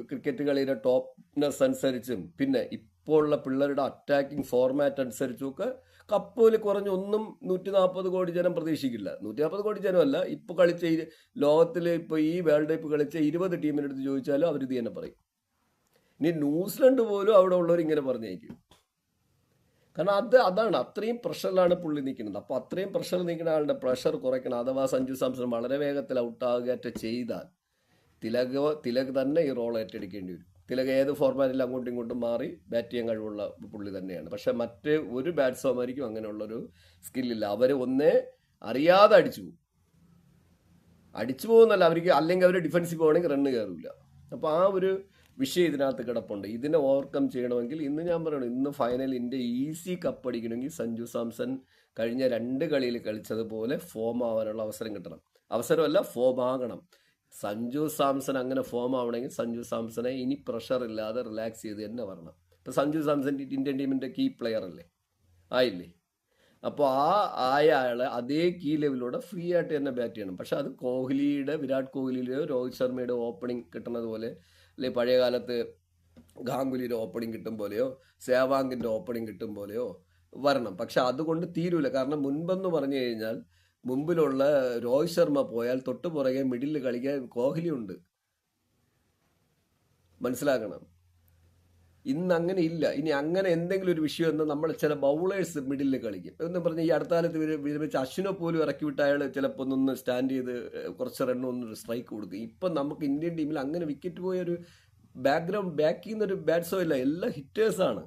Speaker 1: ക്രിക്കറ്റ് കളിയുടെ ടോപ്നെസ് അനുസരിച്ചും പിന്നെ ഇപ്പോൾ ഉള്ള പിള്ളേരുടെ അറ്റാക്കിംഗ് ഫോർമാറ്റ് അനുസരിച്ചും ഒക്കെ കപ്പിൽ കുറഞ്ഞ ഒന്നും 140 കോടി ജനം പ്രതീക്ഷിക്കില്ല. 140 കോടി ജനമല്ല, ഇപ്പൊ കളിച്ച ലോകത്തിൽ ഇപ്പൊ ഈ വേൾഡ് കപ്പ് കളിച്ച 20 ടീമിനടുത്ത് ചോദിച്ചാലും അവരിത് തന്നെ പറയും. ഇനി ന്യൂസിലൻഡ് പോലും അവിടെ ഉള്ളവർ ഇങ്ങനെ പറഞ്ഞേക്കും. കാരണം അതാണ് അത്രയും പ്രഷറിലാണ് പുള്ളി നിൽക്കുന്നത്. അപ്പോൾ അത്രയും പ്രഷർ നിൽക്കുന്ന ആളുടെ പ്രഷർ കുറയ്ക്കണം. അഥവാ സഞ്ജു സാംസൺ വളരെ വേഗത്തിൽ ഔട്ടാകുകയറ്റ ചെയ്താൽ തിലക് തന്നെ ഈ റോൾ ഏറ്റെടുക്കേണ്ടി വരും. തിലക് ഏത് ഫോർമാറ്റിൽ അങ്ങോട്ടും ഇങ്ങോട്ടും മാറി ബാറ്റ് ചെയ്യാൻ കഴിവുള്ള പുള്ളി തന്നെയാണ്. പക്ഷെ മറ്റ് ഒരു ബാറ്റ്സ്മാർക്കും അങ്ങനെയുള്ളൊരു സ്കില്ലില്ല. അവർ ഒന്നേ അറിയാതെ അടിച്ചു പോകുന്നല്ല അവർക്ക്, അല്ലെങ്കിൽ അവർ ഡിഫൻസീവ് പോകണമെങ്കിൽ റണ്ണ് കയറില്ല. അപ്പോൾ ആ ഒരു വിഷയം ഇതിനകത്ത് കിടപ്പുണ്ട്. ഇതിനെ ഓവർകം ചെയ്യണമെങ്കിൽ ഇന്ന് ഞാൻ പറയണം, ഇന്ന് ഫൈനൽ ഇന്ത്യ ഈസി കപ്പടിക്കണമെങ്കിൽ സഞ്ജു സാംസൺ കഴിഞ്ഞ 2 കളിയിൽ കളിച്ചതുപോലെ ഫോം ആവാനുള്ള അവസരം കിട്ടണം. അവസരമല്ല, ഫോം ആകണം. സഞ്ജു സാംസൺ അങ്ങനെ ഫോം ആവണമെങ്കിൽ സഞ്ജു സാംസണെ ഇനി പ്രഷർ ഇല്ലാതെ റിലാക്സ് ചെയ്ത് തന്നെ വരണം. ഇപ്പം സഞ്ജു സാംസൺ ഇന്ത്യൻ ടീമിൻ്റെ കീ പ്ലെയർ അല്ലേ, ആയില്ലേ? അപ്പോൾ ആളെ അതേ കീ ലെവലിലൂടെ ഫ്രീ ആയിട്ട് തന്നെ ബാറ്റ് ചെയ്യണം. പക്ഷെ അത് വിരാട് കോഹ്ലിയുടെയോ രോഹിത് ശർമ്മയുടെ ഓപ്പണിംഗ് കിട്ടുന്നത് പോലെ, അല്ലെങ്കിൽ പഴയ കാലത്ത് ഗാംഗുലിയുടെ ഓപ്പണിംഗ് കിട്ടും പോലെയോ സേവാങ്കിൻ്റെ ഓപ്പണിംഗ് കിട്ടും പോലെയോ വരണം. പക്ഷെ അതുകൊണ്ട് തീരൂല. കാരണം മുൻപെന്ന് പറഞ്ഞു കഴിഞ്ഞാൽ മുമ്പിലുള്ള രോഹിത് ശർമ്മ പോയാൽ തൊട്ടു പുറകെ മിഡിൽ കളിക്കാൻ കോഹ്ലി ഉണ്ട്. മനസ്സിലാക്കണം. ഇന്ന് അങ്ങനെ ഇല്ല. ഇനി അങ്ങനെ എന്തെങ്കിലും ഒരു വിഷയം എന്നാൽ നമ്മൾ ചില ബൗളേഴ്സ് മിഡിലിൽ കളിക്കും എന്ന് പറഞ്ഞാൽ ഈ അടുത്ത കാലത്ത് വിരമിച്ച അശ്വിനെ പോലും ഇറക്കി വിട്ട് അയാൾ ചിലപ്പോൾ ഒന്ന് സ്റ്റാൻഡ് ചെയ്ത് കുറച്ച് റണ്ണൊന്ന് സ്ട്രൈക്ക് കൊടുക്കും. ഇപ്പം നമുക്ക് ഇന്ത്യൻ ടീമിൽ അങ്ങനെ വിക്കറ്റ് പോയ ഒരു ബാക്ക് ചെയ്യുന്നൊരു ബാറ്റ്സോ ഇല്ല. എല്ലാം ഹിറ്റേഴ്സാണ്,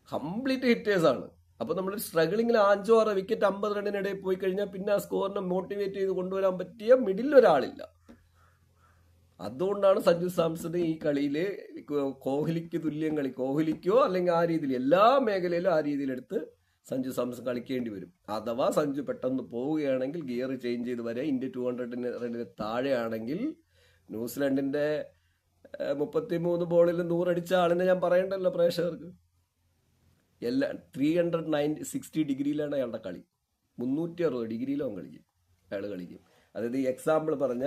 Speaker 1: കംപ്ലീറ്റ് ഹിറ്റേഴ്സാണ്. അപ്പോൾ നമ്മൾ സ്ട്രഗിളിങ്ങിൽ 5-6 വിക്കറ്റ് 50 റണ്ണിനിടയിൽ പോയി കഴിഞ്ഞാൽ പിന്നെ ആ സ്കോറിനെ മോട്ടിവേറ്റ് ചെയ്ത് കൊണ്ടുവരാൻ പറ്റിയ മിഡിൽ ഒരാളില്ല. അതുകൊണ്ടാണ് സഞ്ജു സാംസൺ ഈ കളിയിൽ കോഹ്ലിക്ക് തുല്യം കളി, കോഹ്ലിക്കോ അല്ലെങ്കിൽ ആ രീതിയിൽ എല്ലാ മേഖലയിലും ആ രീതിയിലെടുത്ത് സഞ്ജു സാംസൺ കളിക്കേണ്ടി വരും. അഥവാ സഞ്ജു പെട്ടെന്ന് പോവുകയാണെങ്കിൽ ഗിയർ ചേഞ്ച് ചെയ്ത് വരെ ഇന്ത്യ 200 റണ്ണിന് താഴെയാണെങ്കിൽ ന്യൂസിലൻഡിന്റെ 33 ബോളിൽ 100 അടിച്ച ആളിനെ ഞാൻ പറയണ്ടല്ലോ പ്രേക്ഷകർക്ക്. എല്ലാ 360 ഡിഗ്രിയിലാണ് അയാളുടെ കളി. 360 ഡിഗ്രിയിലും അയാൾ കളിക്കും. അതായത് ഈ എക്സാമ്പിൾ പറഞ്ഞ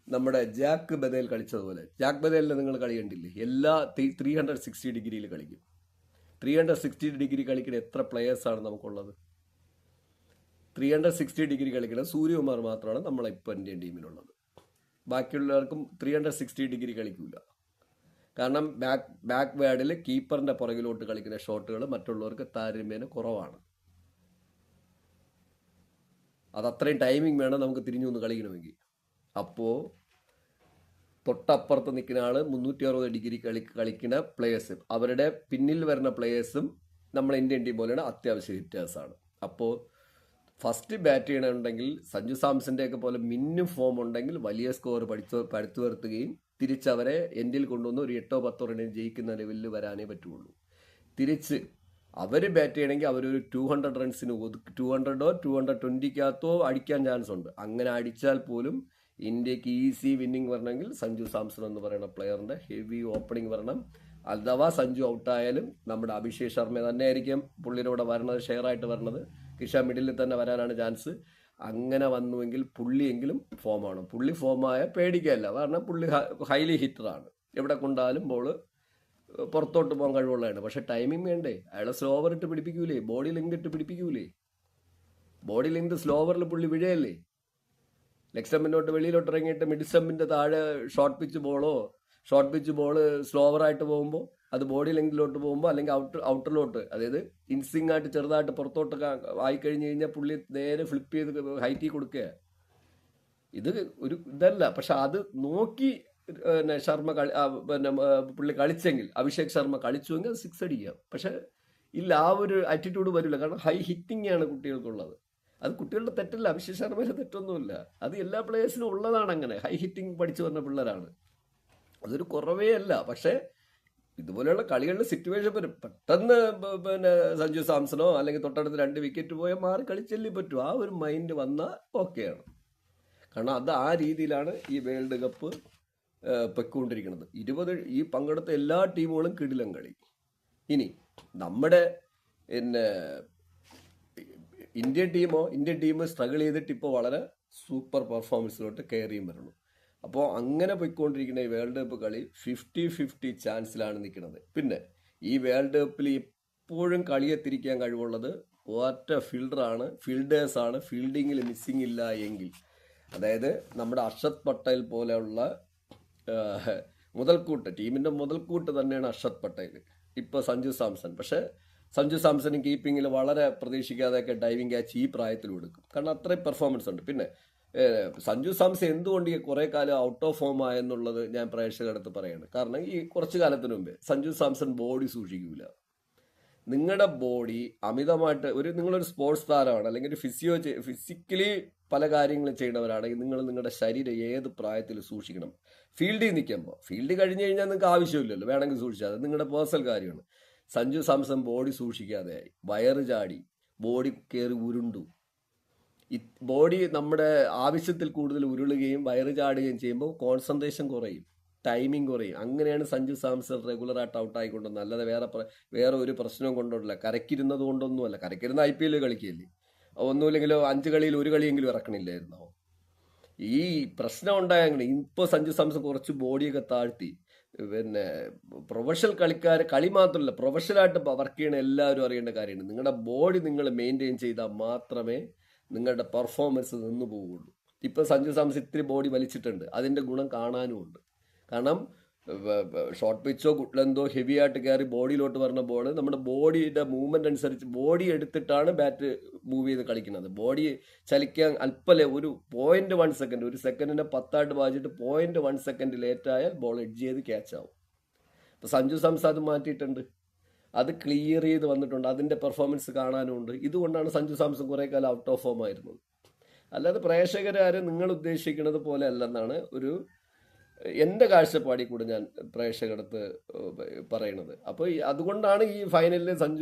Speaker 1: നമ്മുടെ ജാക്ക് ബദേൽ കളിച്ചതുപോലെ, ജാക്ക് ബദേലിനെ നിങ്ങൾ കളി കണ്ടില്ലേ? എല്ലാ 360 ഡിഗ്രിയിൽ കളിക്കും. 360 ഡിഗ്രി കളിക്കുന്ന എത്ര പ്ലെയേഴ്സാണ് നമുക്കുള്ളത്? 360 ഡിഗ്രി കളിക്കുന്ന സൂര്യകുമാർ മാത്രമാണ് നമ്മളിപ്പോൾ ഇന്ത്യൻ ടീമിലുള്ളത്. ബാക്കിയുള്ളവർക്കും 360 ഡിഗ്രി കളിക്കില്ല. കാരണം ബാക്ക് വേഡിൽ കീപ്പറിന്റെ പുറകിലോട്ട് കളിക്കുന്ന ഷോട്ടുകൾ മറ്റുള്ളവർക്ക് താരതമ്യേന കുറവാണ്. അത് അത്രയും ടൈമിംഗ് വേണം നമുക്ക് തിരിഞ്ഞു നിന്ന് കളിക്കണമെങ്കിൽ. അപ്പോൾ തൊട്ടപ്പുറത്ത് നിൽക്കുന്ന ആൾ 360 ഡിഗ്രി കളിക്കുന്ന പ്ലേയേഴ്സും അവരുടെ പിന്നിൽ വരുന്ന പ്ലേയേഴ്സും നമ്മൾ ഇന്ത്യൻ ടീം പോലെയാണ് അത്യാവശ്യം ഹിറ്റേഴ്സാണ്. അപ്പോൾ ഫസ്റ്റ് ബാറ്റ് ചെയ്യണമെന്നുണ്ടെങ്കിൽ സഞ്ജു സാംസന്റെ ഒക്കെ പോലെ മിന്നും ഫോം ഉണ്ടെങ്കിൽ വലിയ സ്കോർ പടുത്തു വരുത്തുകയും തിരിച്ചവരെ എൻഡിൽ കൊണ്ടുവന്ന് ഒരു 8-10 റണ്ണിന് ജയിക്കുന്ന ലെവലിൽ വരാനേ പറ്റുള്ളൂ. തിരിച്ച് അവർ ബാറ്റ് ചെയ്യണമെങ്കിൽ അവരൊരു 200 റൺസിന് 200-ഓ 220-കകത്തോ അടിക്കാൻ ചാൻസ് ഉണ്ട്. അങ്ങനെ അടിച്ചാൽ പോലും ഇന്ത്യക്ക് ഈസി വിന്നിങ് വരണമെങ്കിൽ സഞ്ജു സാംസൺ എന്ന് പറയുന്ന പ്ലെയറിന്റെ ഹെവി ഓപ്പണിംഗ് വരണം. അഥവാ സഞ്ജു ഔട്ടായാലും നമ്മുടെ അഭിഷേക് ശർമ്മ തന്നെ ആയിരിക്കും പുള്ളിയുടെ വരുന്നത്, ഷെയർ ആയിട്ട് വരുന്നത്. കിഷ മിഡിലിൽ തന്നെ വരാനാണ് ചാൻസ്. അങ്ങനെ വന്നുവെങ്കിൽ പുള്ളിയെങ്കിലും ഫോമാണ്. പുള്ളി ഫോമായ പേടിക്കല്ല. കാരണം പുള്ളി ഹൈലി ഹിറ്ററാണ്. എവിടെ കൊണ്ടാലും ബോള് പുറത്തോട്ട് പോകാൻ കഴിവുള്ളതാണ്. പക്ഷെ ടൈമിംഗ് വേണ്ടേ? അയാളെ സ്ലോവർ ഇട്ട് പിടിപ്പിക്കൂലേ? ബോഡി ലെങ്ത് ഇട്ട് പിടിപ്പിക്കൂലേ? ബോഡി ലെങ്ത് സ്ലോവറിൽ പുള്ളി വിഴയല്ലേ? ലെഗ് സ്റ്റമ്പിനോട്ട് വെളിയിലോട്ട് ഇറങ്ങിയിട്ട് മിഡ് സ്റ്റമ്പിന്റെ താഴെ ഷോർട്ട് പിച്ച് ബോള് സ്ലോവറായിട്ട് പോകുമ്പോൾ അത് ബോഡി ലെങ്തിലോട്ട് പോകുമ്പോൾ അല്ലെങ്കിൽ ഔട്ടറിലോട്ട്, അതായത് ഇൻസിങ് ആയിട്ട് ചെറുതായിട്ട് പുറത്തോട്ട് ആയിക്കഴിഞ്ഞ് കഴിഞ്ഞാൽ പുള്ളി നേരെ ഫ്ലിപ്പ് ചെയ്ത് ഹൈറ്റിൽ കൊടുക്കുക. ഇത് ഒരു ഇതല്ല. പക്ഷെ അത് നോക്കി ശർമ്മ പുള്ളി കളിച്ചെങ്കിൽ, അഭിഷേക് ശർമ്മ കളിച്ചുവെങ്കിൽ അത് 6 അടിക്കാം. പക്ഷെ ഇല്ല, ആ ഒരു ആറ്റിറ്റ്യൂഡ് വരില്ല. കാരണം ഹൈ ഹിറ്റിംഗ് ആണ് കുട്ടികൾക്കുള്ളത്. അത് കുട്ടികളുടെ തെറ്റല്ല, അഭിഷേക് ശർമ്മയുടെ തെറ്റൊന്നുമില്ല. അത് എല്ലാ പ്ലേയേഴ്സിനും ഉള്ളതാണ്. അങ്ങനെ ഹൈ ഹിറ്റിംഗ് പഠിച്ചു വന്ന പിള്ളേരാണ്. അതൊരു കുറവേ അല്ല. പക്ഷേ ഇതുപോലെയുള്ള കളികളുടെ സിറ്റുവേഷൻ വരും. പെട്ടെന്ന് സഞ്ജു സാംസണോ അല്ലെങ്കിൽ തൊട്ടടുത്ത് 2 വിക്കറ്റ് പോയാൽ മാറി കളിച്ചല്ലേ പറ്റൂ. ആ ഒരു മൈൻഡ് വന്നാൽ ഓക്കെയാണ്. കാരണം അത് ആ രീതിയിലാണ് ഈ വേൾഡ് കപ്പ് പൊയ്ക്കൊണ്ടിരിക്കുന്നത്. ഈ പങ്കെടുത്ത എല്ലാ ടീമുകളും കിടിലം കളി. ഇനി നമ്മുടെ ഇന്ത്യൻ ടീം സ്ട്രഗിൾ ചെയ്തിട്ട് ഇപ്പോൾ വളരെ സൂപ്പർ പെർഫോമൻസിലോട്ട് കയറിയും വരുന്നു. അപ്പോൾ അങ്ങനെ പോയിക്കൊണ്ടിരിക്കുന്ന ഈ വേൾഡ് കപ്പ് കളി 50-50 ചാൻസിലാണ് നിൽക്കുന്നത്. പിന്നെ ഈ വേൾഡ് കപ്പിൽ എപ്പോഴും കളിയെ തിരിക്കാൻ കഴിവുള്ളത് ഒറ്റ ഫീൽഡേഴ്സാണ്. ഫീൽഡിങ്ങിൽ മിസ്സിങ് ഇല്ല എങ്കിൽ, അതായത് നമ്മുടെ അർഷദ് പട്ടേൽ പോലെയുള്ള ടീമിന്റെ മുതൽക്കൂട്ട് തന്നെയാണ് അർഷദ് പട്ടേൽ. ഇപ്പോൾ സഞ്ജു സാംസൺ. പക്ഷേ സഞ്ജു സാംസൺ കീപ്പിങ്ങിൽ വളരെ പ്രതീക്ഷിക്കാതെയൊക്കെ ഡൈവിംഗ് ക്യാച്ച് ഈ പ്രായത്തിലും എടുക്കും. കാരണം അത്രയും പെർഫോമൻസ് ഉണ്ട്. പിന്നെ സഞ്ജു സാംസൺ എന്തുകൊണ്ട് ഈ കുറെ കാലം ഔട്ട് ഓഫ് ഫോം ആയെന്നുള്ളത് ഞാൻ പ്രേക്ഷകരുടെ അടുത്ത് പറയാണ്. കാരണം ഈ കുറച്ചു കാലത്തിന് മുമ്പേ സഞ്ജു സാംസൺ ബോഡി സൂക്ഷിക്കൂല. നിങ്ങളുടെ ബോഡി അമിതമായിട്ട് നിങ്ങളൊരു സ്പോർട്സ് താരമാണ്, അല്ലെങ്കിൽ ഒരു ഫിസിക്കലി പല കാര്യങ്ങളും ചെയ്യുന്നവരാണെങ്കിൽ നിങ്ങൾ നിങ്ങളുടെ ശരീരം ഏത് പ്രായത്തിൽ സൂക്ഷിക്കണം. ഫീൽഡിൽ നിൽക്കുമ്പോൾ, ഫീൽഡ് കഴിഞ്ഞ് കഴിഞ്ഞാൽ നിങ്ങൾക്ക് ആവശ്യമില്ലല്ലോ, വേണമെങ്കിൽ സൂക്ഷിച്ചാൽ അത് നിങ്ങളുടെ പേഴ്സണൽ കാര്യമാണ്. സഞ്ജു സാംസൺ ബോഡി സൂക്ഷിക്കാതെ വയറ് ചാടി ബോഡി കയറി ഉരുണ്ടു. ബോഡി നമ്മുടെ ആവശ്യത്തിൽ കൂടുതൽ ഉരുളുകയും വയറ് ചാടുകയും ചെയ്യുമ്പോൾ കോൺസെൻട്രേഷൻ കുറയും, ടൈമിംഗ് കുറയും. അങ്ങനെയാണ് സഞ്ജു സാംസൺ റെഗുലറായിട്ട് ഔട്ടായിക്കൊണ്ടുവന്നത്. അല്ലാതെ വേറെ ഒരു പ്രശ്നവും കൊണ്ടല്ല, കരക്കിരുന്നത് കൊണ്ടൊന്നുമല്ല. കരക്കിരുന്ന IPL കളിക്കുകയല്ലേ, ഒന്നുമില്ലെങ്കിലോ 5 കളിയിൽ 1 കളിയെങ്കിലും ഇറക്കണില്ലായിരുന്നോ? ഈ പ്രശ്നം ഉണ്ടായെങ്കിൽ ഇപ്പോൾ സഞ്ജു സാംസൺ കുറച്ച് ബോഡിയൊക്കെ താഴ്ത്തി. പിന്നെ പ്രൊഫഷണൽ കളി മാത്രമല്ല, പ്രൊഫഷണലായിട്ട് വർക്ക് ചെയ്യണ എല്ലാവരും അറിയേണ്ട കാര്യമാണ്, നിങ്ങളുടെ ബോഡി നിങ്ങൾ മെയിൻറ്റെയിൻ ചെയ്താൽ മാത്രമേ നിങ്ങളുടെ പെർഫോമൻസ് നിന്ന് പോവുള്ളൂ. ഇപ്പം സഞ്ജു സാംസൺ ഇത്തിരി ബോഡി വലിച്ചിട്ടുണ്ട്, അതിൻ്റെ ഗുണം കാണാനും ഉണ്ട്. കാരണം ഷോർട്ട് പിച്ചോ ഗുഡ് ലെന്തോ ഹെവി ആയിട്ട് കയറി ബോഡിയിലോട്ട് വരുന്ന ബോൾ നമ്മുടെ ബോഡിയുടെ മൂവ്മെന്റ് അനുസരിച്ച് ബോഡി എടുത്തിട്ടാണ് ബാറ്റ് മൂവ് ചെയ്ത് കളിക്കുന്നത്. ബോഡി ചലിക്കാൻ അല്പലേ ഒരു 0.1 സെക്കൻഡ്, ഒരു സെക്കൻഡിനെ 10 ഭാഗിച്ചിട്ട് 0.1 സെക്കൻഡ് ലേറ്റ് ആയാൽ ബോൾ എഡ്ജ് ചെയ്ത് ക്യാച്ച് ആവും. ഇപ്പം സഞ്ജു സാംസൺ അത് മാറ്റിയിട്ടുണ്ട്, അത് ക്ലിയർ ചെയ്ത് വന്നിട്ടുണ്ട്, അതിൻ്റെ പെർഫോമൻസ് കാണാനും ഉണ്ട്. ഇതുകൊണ്ടാണ് സഞ്ജു സാംസൺ കുറേ കാലം ഔട്ട് ഓഫ് ഫോം ആയിരുന്നത്. അല്ലാതെ പ്രേക്ഷകരാരും നിങ്ങൾ ഉദ്ദേശിക്കുന്നത് പോലെ അല്ലെന്നാണ് എൻ്റെ കാഴ്ചപ്പാടിൽ കൂടെ ഞാൻ പ്രേക്ഷകരടുത്ത് പറയണത്. അപ്പോൾ അതുകൊണ്ടാണ് ഈ ഫൈനലിൽ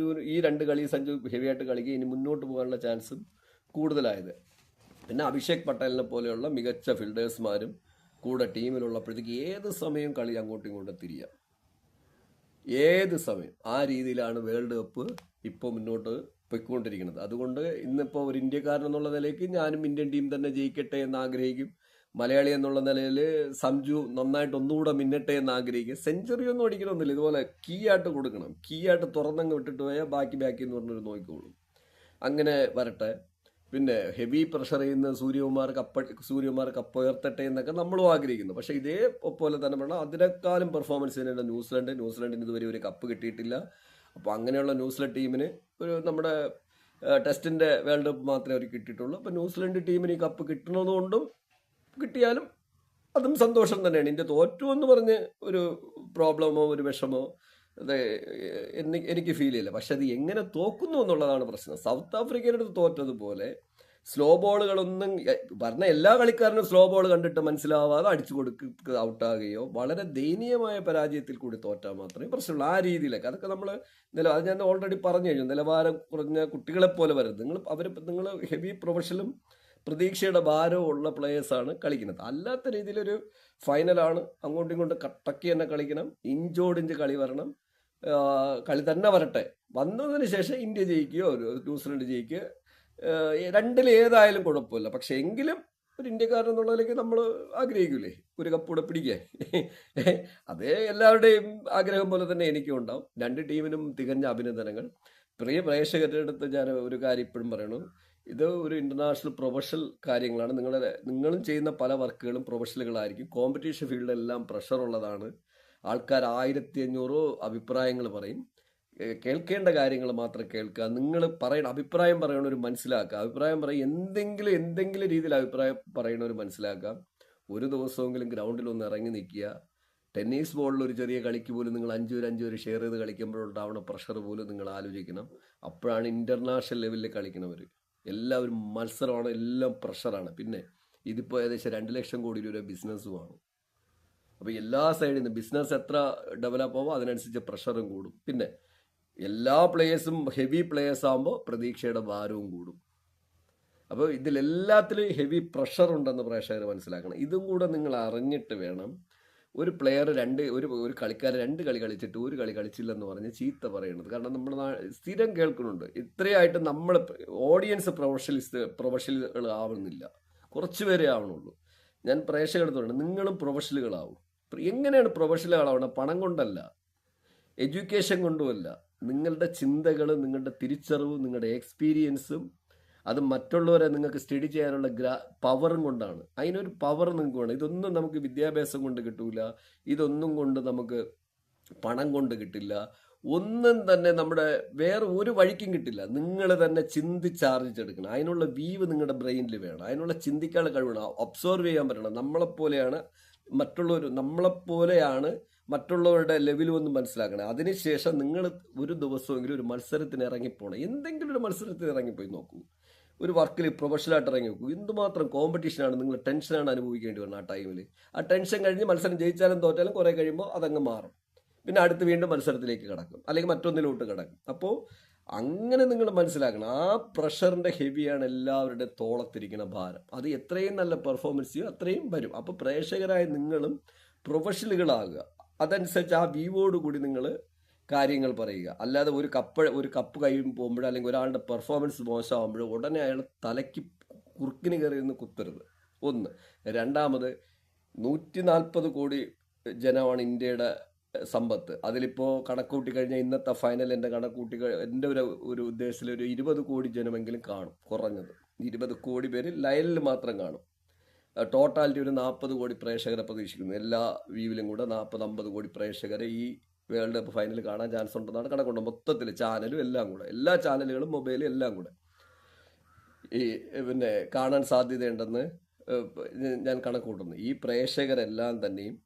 Speaker 1: ഈ 2 കളി സഞ്ജു ഹെവി ആയിട്ട് കളിക്കുക, ഇനി മുന്നോട്ട് പോകാനുള്ള ചാൻസും കൂടുതലായത്. പിന്നെ അഭിഷേക് പട്ടേലിനെ പോലെയുള്ള മികച്ച ഫീൽഡേഴ്സ്മാരും കൂടെ ടീമിലുള്ളപ്പോഴത്തേക്ക് ഏത് സമയം കളി അങ്ങോട്ടും ഇങ്ങോട്ടും തിരിയാം, ഏത് സമയം. ആ രീതിയിലാണ് വേൾഡ് കപ്പ് ഇപ്പോൾ മുന്നോട്ട് പോയിക്കൊണ്ടിരിക്കുന്നത്. അതുകൊണ്ട് ഇന്നിപ്പോൾ ഒരു ഇന്ത്യക്കാരൻ എന്നുള്ള നിലയ്ക്ക് ഞാനും ഇന്ത്യൻ ടീം തന്നെ ജയിക്കട്ടെ എന്ന് ആഗ്രഹിക്കും. മലയാളി എന്നുള്ള നിലയിൽ സഞ്ജു നന്നായിട്ട് ഒന്നുകൂടെ മിന്നട്ടെ എന്ന് ആഗ്രഹിക്കും. സെഞ്ചുറി ഒന്നും അടിക്കണമെന്നില്ല, ഇതുപോലെ കീ ആയിട്ട് കൊടുക്കണം, കീ ആയിട്ട് തുറന്നങ്ങ് വിട്ടിട്ട് പോയാൽ ബാക്കി എന്ന് പറഞ്ഞൊരു നോക്കിക്കോളൂ. അങ്ങനെ വരട്ടെ. പിന്നെ ഹെവി പ്രഷർ ചെയ്യുന്ന സൂര്യകുമാർ കപ്പ് ഉയർത്തട്ടെ എന്നൊക്കെ നമ്മളും ആഗ്രഹിക്കുന്നു. പക്ഷേ ഇതേപോലെ തന്നെ പറഞ്ഞാൽ അതിനേക്കാളും പെർഫോമൻസ് ചെയ്യുന്ന ന്യൂസിലൻഡിന് ഇതുവരെ ഒരു കപ്പ് കിട്ടിയിട്ടില്ല. അപ്പോൾ അങ്ങനെയുള്ള ന്യൂസിലൻഡ് ടീമിന് നമ്മുടെ ടെസ്റ്റിൻ്റെ വേൾഡ് കപ്പ് മാത്രമേ അവർ കിട്ടിയിട്ടുള്ളൂ. അപ്പോൾ ന്യൂസിലൻഡ് ടീമിന് ഈ കപ്പ് കിട്ടുന്നതുകൊണ്ടും കിട്ടിയാലും അതും സന്തോഷം തന്നെയാണ്. ഇന്ത്യ തോറ്റു എന്ന് പറഞ്ഞ് ഒരു പ്രോബ്ലമോ ഒരു വിഷമോ എനിക്ക് ഫീൽ ചെയ്യില്ല. പക്ഷെ അത് എങ്ങനെ തോക്കുന്നു എന്നുള്ളതാണ് പ്രശ്നം. സൗത്ത് ആഫ്രിക്കയുടെ അടുത്ത് തോറ്റതുപോലെ സ്ലോ ബോളുകളൊന്നും പറഞ്ഞ എല്ലാ കളിക്കാരനും സ്ലോ ബോൾ കണ്ടിട്ട് മനസ്സിലാവാതെ അടിച്ചു കൊടുക്കുക ഔട്ടാകുകയോ വളരെ ദയനീയമായ പരാജയത്തിൽ കൂടി തോറ്റാൽ മാത്രമേ പ്രശ്നമുള്ളൂ. ആ രീതിയിലൊക്കെ അതൊക്കെ അത് ഞാൻ ഓൾറെഡി പറഞ്ഞു കഴിഞ്ഞു. നിലവാരം കുറഞ്ഞ കുട്ടികളെപ്പോലെ വരുന്നത് നിങ്ങൾ ഹെവി പ്രൊഫഷണലും പ്രതീക്ഷയുടെ ഭാരവും ഉള്ള പ്ലേയേഴ്സാണ് കളിക്കുന്നത്. അല്ലാത്ത രീതിയിലൊരു ഫൈനലാണ്, അങ്ങോട്ടും ഇങ്ങോട്ടും കട്ടക്കി തന്നെ കളിക്കണം, ഇഞ്ചോടിഞ്ച് കളി വരണം, കളി തന്നെ വരട്ടെ. വന്നതിന് ശേഷം ഇന്ത്യ ജയിക്കുകയോ ന്യൂസിലൻഡ് ജയിക്കുകയോ, രണ്ടിൽ ഏതായാലും കുഴപ്പമില്ല. പക്ഷെ എങ്കിലും ഒരു ഇന്ത്യക്കാരൻ എന്നുള്ളതിലേക്ക് നമ്മൾ ആഗ്രഹിക്കൂലേ ഒരു കപ്പൂടെ പിടിക്കാൻ. അതേ എല്ലാവരുടെയും ആഗ്രഹം പോലെ തന്നെ എനിക്കും ഉണ്ടാവും. 2 ടീമിനും തികഞ്ഞ അഭിനന്ദനങ്ങൾ. പ്രിയ പ്രേക്ഷകരുടെ അടുത്ത് ഞാൻ ഒരു കാര്യം ഇപ്പോഴും പറയണം, ഇത് ഒരു ഇന്റർനാഷണൽ പ്രൊഫഷണൽ കാര്യങ്ങളാണ്. നിങ്ങളും ചെയ്യുന്ന പല വർക്കുകളും പ്രൊഫഷണലുകളായിരിക്കും. കോമ്പറ്റീഷൻ ഫീൽഡെല്ലാം പ്രഷറുള്ളതാണ്. ആൾക്കാർ 1500 അഭിപ്രായങ്ങൾ പറയും. കേൾക്കേണ്ട കാര്യങ്ങൾ മാത്രം കേൾക്കുക. നിങ്ങൾ അഭിപ്രായം പറയണവർ മനസ്സിലാക്കുക. അഭിപ്രായം എന്തെങ്കിലും രീതിയിൽ അഭിപ്രായം പറയണവർ മനസ്സിലാക്കാം. ഒരു ദിവസമെങ്കിലും ഗ്രൗണ്ടിലൊന്ന് ഇറങ്ങി നിൽക്കുക. ടെന്നീസ് ബോളിൽ ഒരു ചെറിയ കളിക്ക് പോലും നിങ്ങൾ 5 പേര് ഷെയർ ചെയ്ത് കളിക്കുമ്പോഴുണ്ടാവുന്ന പ്രഷർ പോലും നിങ്ങൾ ആലോചിക്കണം. അപ്പോഴാണ് ഇന്റർനാഷണൽ ലെവലിൽ കളിക്കണവർ. എല്ലാവരും മത്സരമാണ്, എല്ലാം പ്രഷറാണ്. പിന്നെ ഇതിപ്പോൾ ഏകദേശം 2 ലക്ഷം കോടി രൂപ ബിസിനസ്സുമാണ്. അപ്പോൾ എല്ലാ സൈഡിൽ നിന്ന് ബിസിനസ് എത്ര ഡെവലപ്പ് ആവുമോ അതിനനുസരിച്ച് പ്രഷറും കൂടും. പിന്നെ എല്ലാ പ്ലേയേഴ്സും ഹെവി പ്ലേയേഴ്സ് ആകുമ്പോൾ പ്രതീക്ഷയുടെ ഭാരവും കൂടും. അപ്പോൾ ഇതിലെല്ലാത്തിലും ഹെവി പ്രഷർ ഉണ്ടെന്ന് പ്രേക്ഷകർ മനസ്സിലാക്കണം. ഇതും കൂടെ നിങ്ങൾ അറിഞ്ഞിട്ട് വേണം ഒരു പ്ലെയർ ഒരു കളി 2 കളി കളിച്ചിട്ട് 1 കളി കളിച്ചില്ലെന്ന് പറഞ്ഞ് ചീത്ത പറയുന്നത്. കാരണം നമ്മുടെ സ്ഥിരം കേൾക്കുന്നുണ്ട്. ഇത്രയായിട്ട് നമ്മൾ ഓഡിയൻസ് പ്രൊഫഷണലുകൾ ആവുന്നില്ല, കുറച്ച് പേരേ ആവണുള്ളൂ. ഞാൻ പ്രേക്ഷകരെടുത്തോണ്ട് നിങ്ങളും പ്രൊഫഷണലുകളാവും. എങ്ങനെയാണ് പ്രൊഫഷണലുകളാവണം? പണം കൊണ്ടല്ല, എഡ്യൂക്കേഷൻ കൊണ്ടുമല്ല. നിങ്ങളുടെ ചിന്തകൾ, നിങ്ങളുടെ തിരിച്ചറിവും നിങ്ങളുടെ എക്സ്പീരിയൻസും അത് മറ്റുള്ളവരെ നിങ്ങൾക്ക് സ്റ്റഡി ചെയ്യാനുള്ള പവറും കൊണ്ടാണ്. അതിനൊരു പവർ നിങ്ങൾക്ക് വേണം. ഇതൊന്നും നമുക്ക് വിദ്യാഭ്യാസം കൊണ്ട് കിട്ടൂല, ഇതൊന്നും കൊണ്ട് നമുക്ക് പണം കൊണ്ട് കിട്ടില്ല, ഒന്നും തന്നെ നമ്മുടെ വേറെ ഒരു വഴിക്കും കിട്ടില്ല. നിങ്ങൾ തന്നെ ചിന്തിച്ചാർജിച്ചെടുക്കണം. അതിനുള്ള വീവ് നിങ്ങളുടെ ബ്രെയിനിൽ വേണം, അതിനുള്ള ചിന്തിക്കാനുള്ള കഴിവ് വേണം, ഒബ്സർവ് ചെയ്യാൻ പറ്റണം. നമ്മളെപ്പോലെയാണ് മറ്റുള്ളവരുടെ ലെവലും ഒന്ന് മനസ്സിലാക്കണം. അതിനുശേഷം നിങ്ങൾ ഒരു ദിവസമെങ്കിലും ഒരു മത്സരത്തിന് ഇറങ്ങിപ്പോണം. എന്തെങ്കിലും ഒരു മത്സരത്തിന് ഇറങ്ങിപ്പോയി നോക്കൂ. ഒരു വർക്കിൽ പ്രൊഫഷണലായിട്ട് ഇറങ്ങി നോക്കൂ. എന്തുമാത്രം കോമ്പറ്റീഷനാണ്, നിങ്ങൾ ടെൻഷനാണ് അനുഭവിക്കേണ്ടി വരുന്നത് ആ ടൈമിൽ. ആ ടെൻഷൻ കഴിഞ്ഞ് മത്സരം ജയിച്ചാലും തോറ്റാലും കുറേ കഴിയുമ്പോൾ അതങ്ങ് മാറും. പിന്നെ അടുത്ത് വീണ്ടും മത്സരത്തിലേക്ക് കിടക്കും, അല്ലെങ്കിൽ മറ്റൊന്നിലോട്ട് കിടക്കും. അപ്പോൾ അങ്ങനെ നിങ്ങൾ മനസ്സിലാക്കണം, ആ പ്രഷറിന്റെ ഹെവിയാണ് എല്ലാവരുടെ തോളത്തിരിക്കുന്ന ഭാരം. അത് എത്രയും നല്ല പെർഫോമൻസ് ചെയ്യും അത്രയും വരും. അപ്പോൾ പ്രേക്ഷകരായ നിങ്ങളും പ്രൊഫഷണലുകളാകുക. അതനുസരിച്ച് ആ വ്യൂവോട് കൂടി നിങ്ങൾ കാര്യങ്ങൾ പറയുക. അല്ലാതെ ഒരു കപ്പ് കൈ പോകുമ്പോഴോ അല്ലെങ്കിൽ ഒരാളുടെ പെർഫോമൻസ് മോശമാകുമ്പോഴോ ഉടനെ അയാൾ തലയ്ക്ക് കുറുക്കിന് കയറി നിന്ന് കുത്തരുത്. ഒന്ന്. രണ്ടാമത്, 140 കോടി ജനമാണ് ഇന്ത്യയുടെ സമ്പത്ത്. അതിലിപ്പോൾ കണക്കൂട്ടി കഴിഞ്ഞാൽ ഇന്നത്തെ ഫൈനൽ എൻ്റെ എൻ്റെ ഒരു ഉദ്ദേശത്തിൽ ഒരു 20 കോടി ജനമെങ്കിലും കാണും, കുറഞ്ഞത് 20 കോടി പേര് ലൈനിൽ മാത്രം കാണും. ടോട്ടാലിറ്റി ഒരു 40 കോടി പ്രേക്ഷകരെ പ്രതീക്ഷിക്കുന്നു. എല്ലാ വ്യൂവിലും കൂടെ 40-50 കോടി പ്രേക്ഷകരെ ഈ വേൾഡ് കപ്പ് ഫൈനൽ കാണാൻ ചാൻസ് ഉണ്ടെന്നാണ് കണക്കുണ്ട്. മൊത്തത്തിൽ ചാനലും എല്ലാം കൂടെ, എല്ലാ ചാനലുകളും മൊബൈലും എല്ലാം കൂടെ ഈ പിന്നെ കാണാൻ സാധ്യതയുണ്ടെന്ന് ഞാൻ കണക്കൂട്ടുന്നു. ഈ പ്രേക്ഷകരെല്ലാം തന്നെയും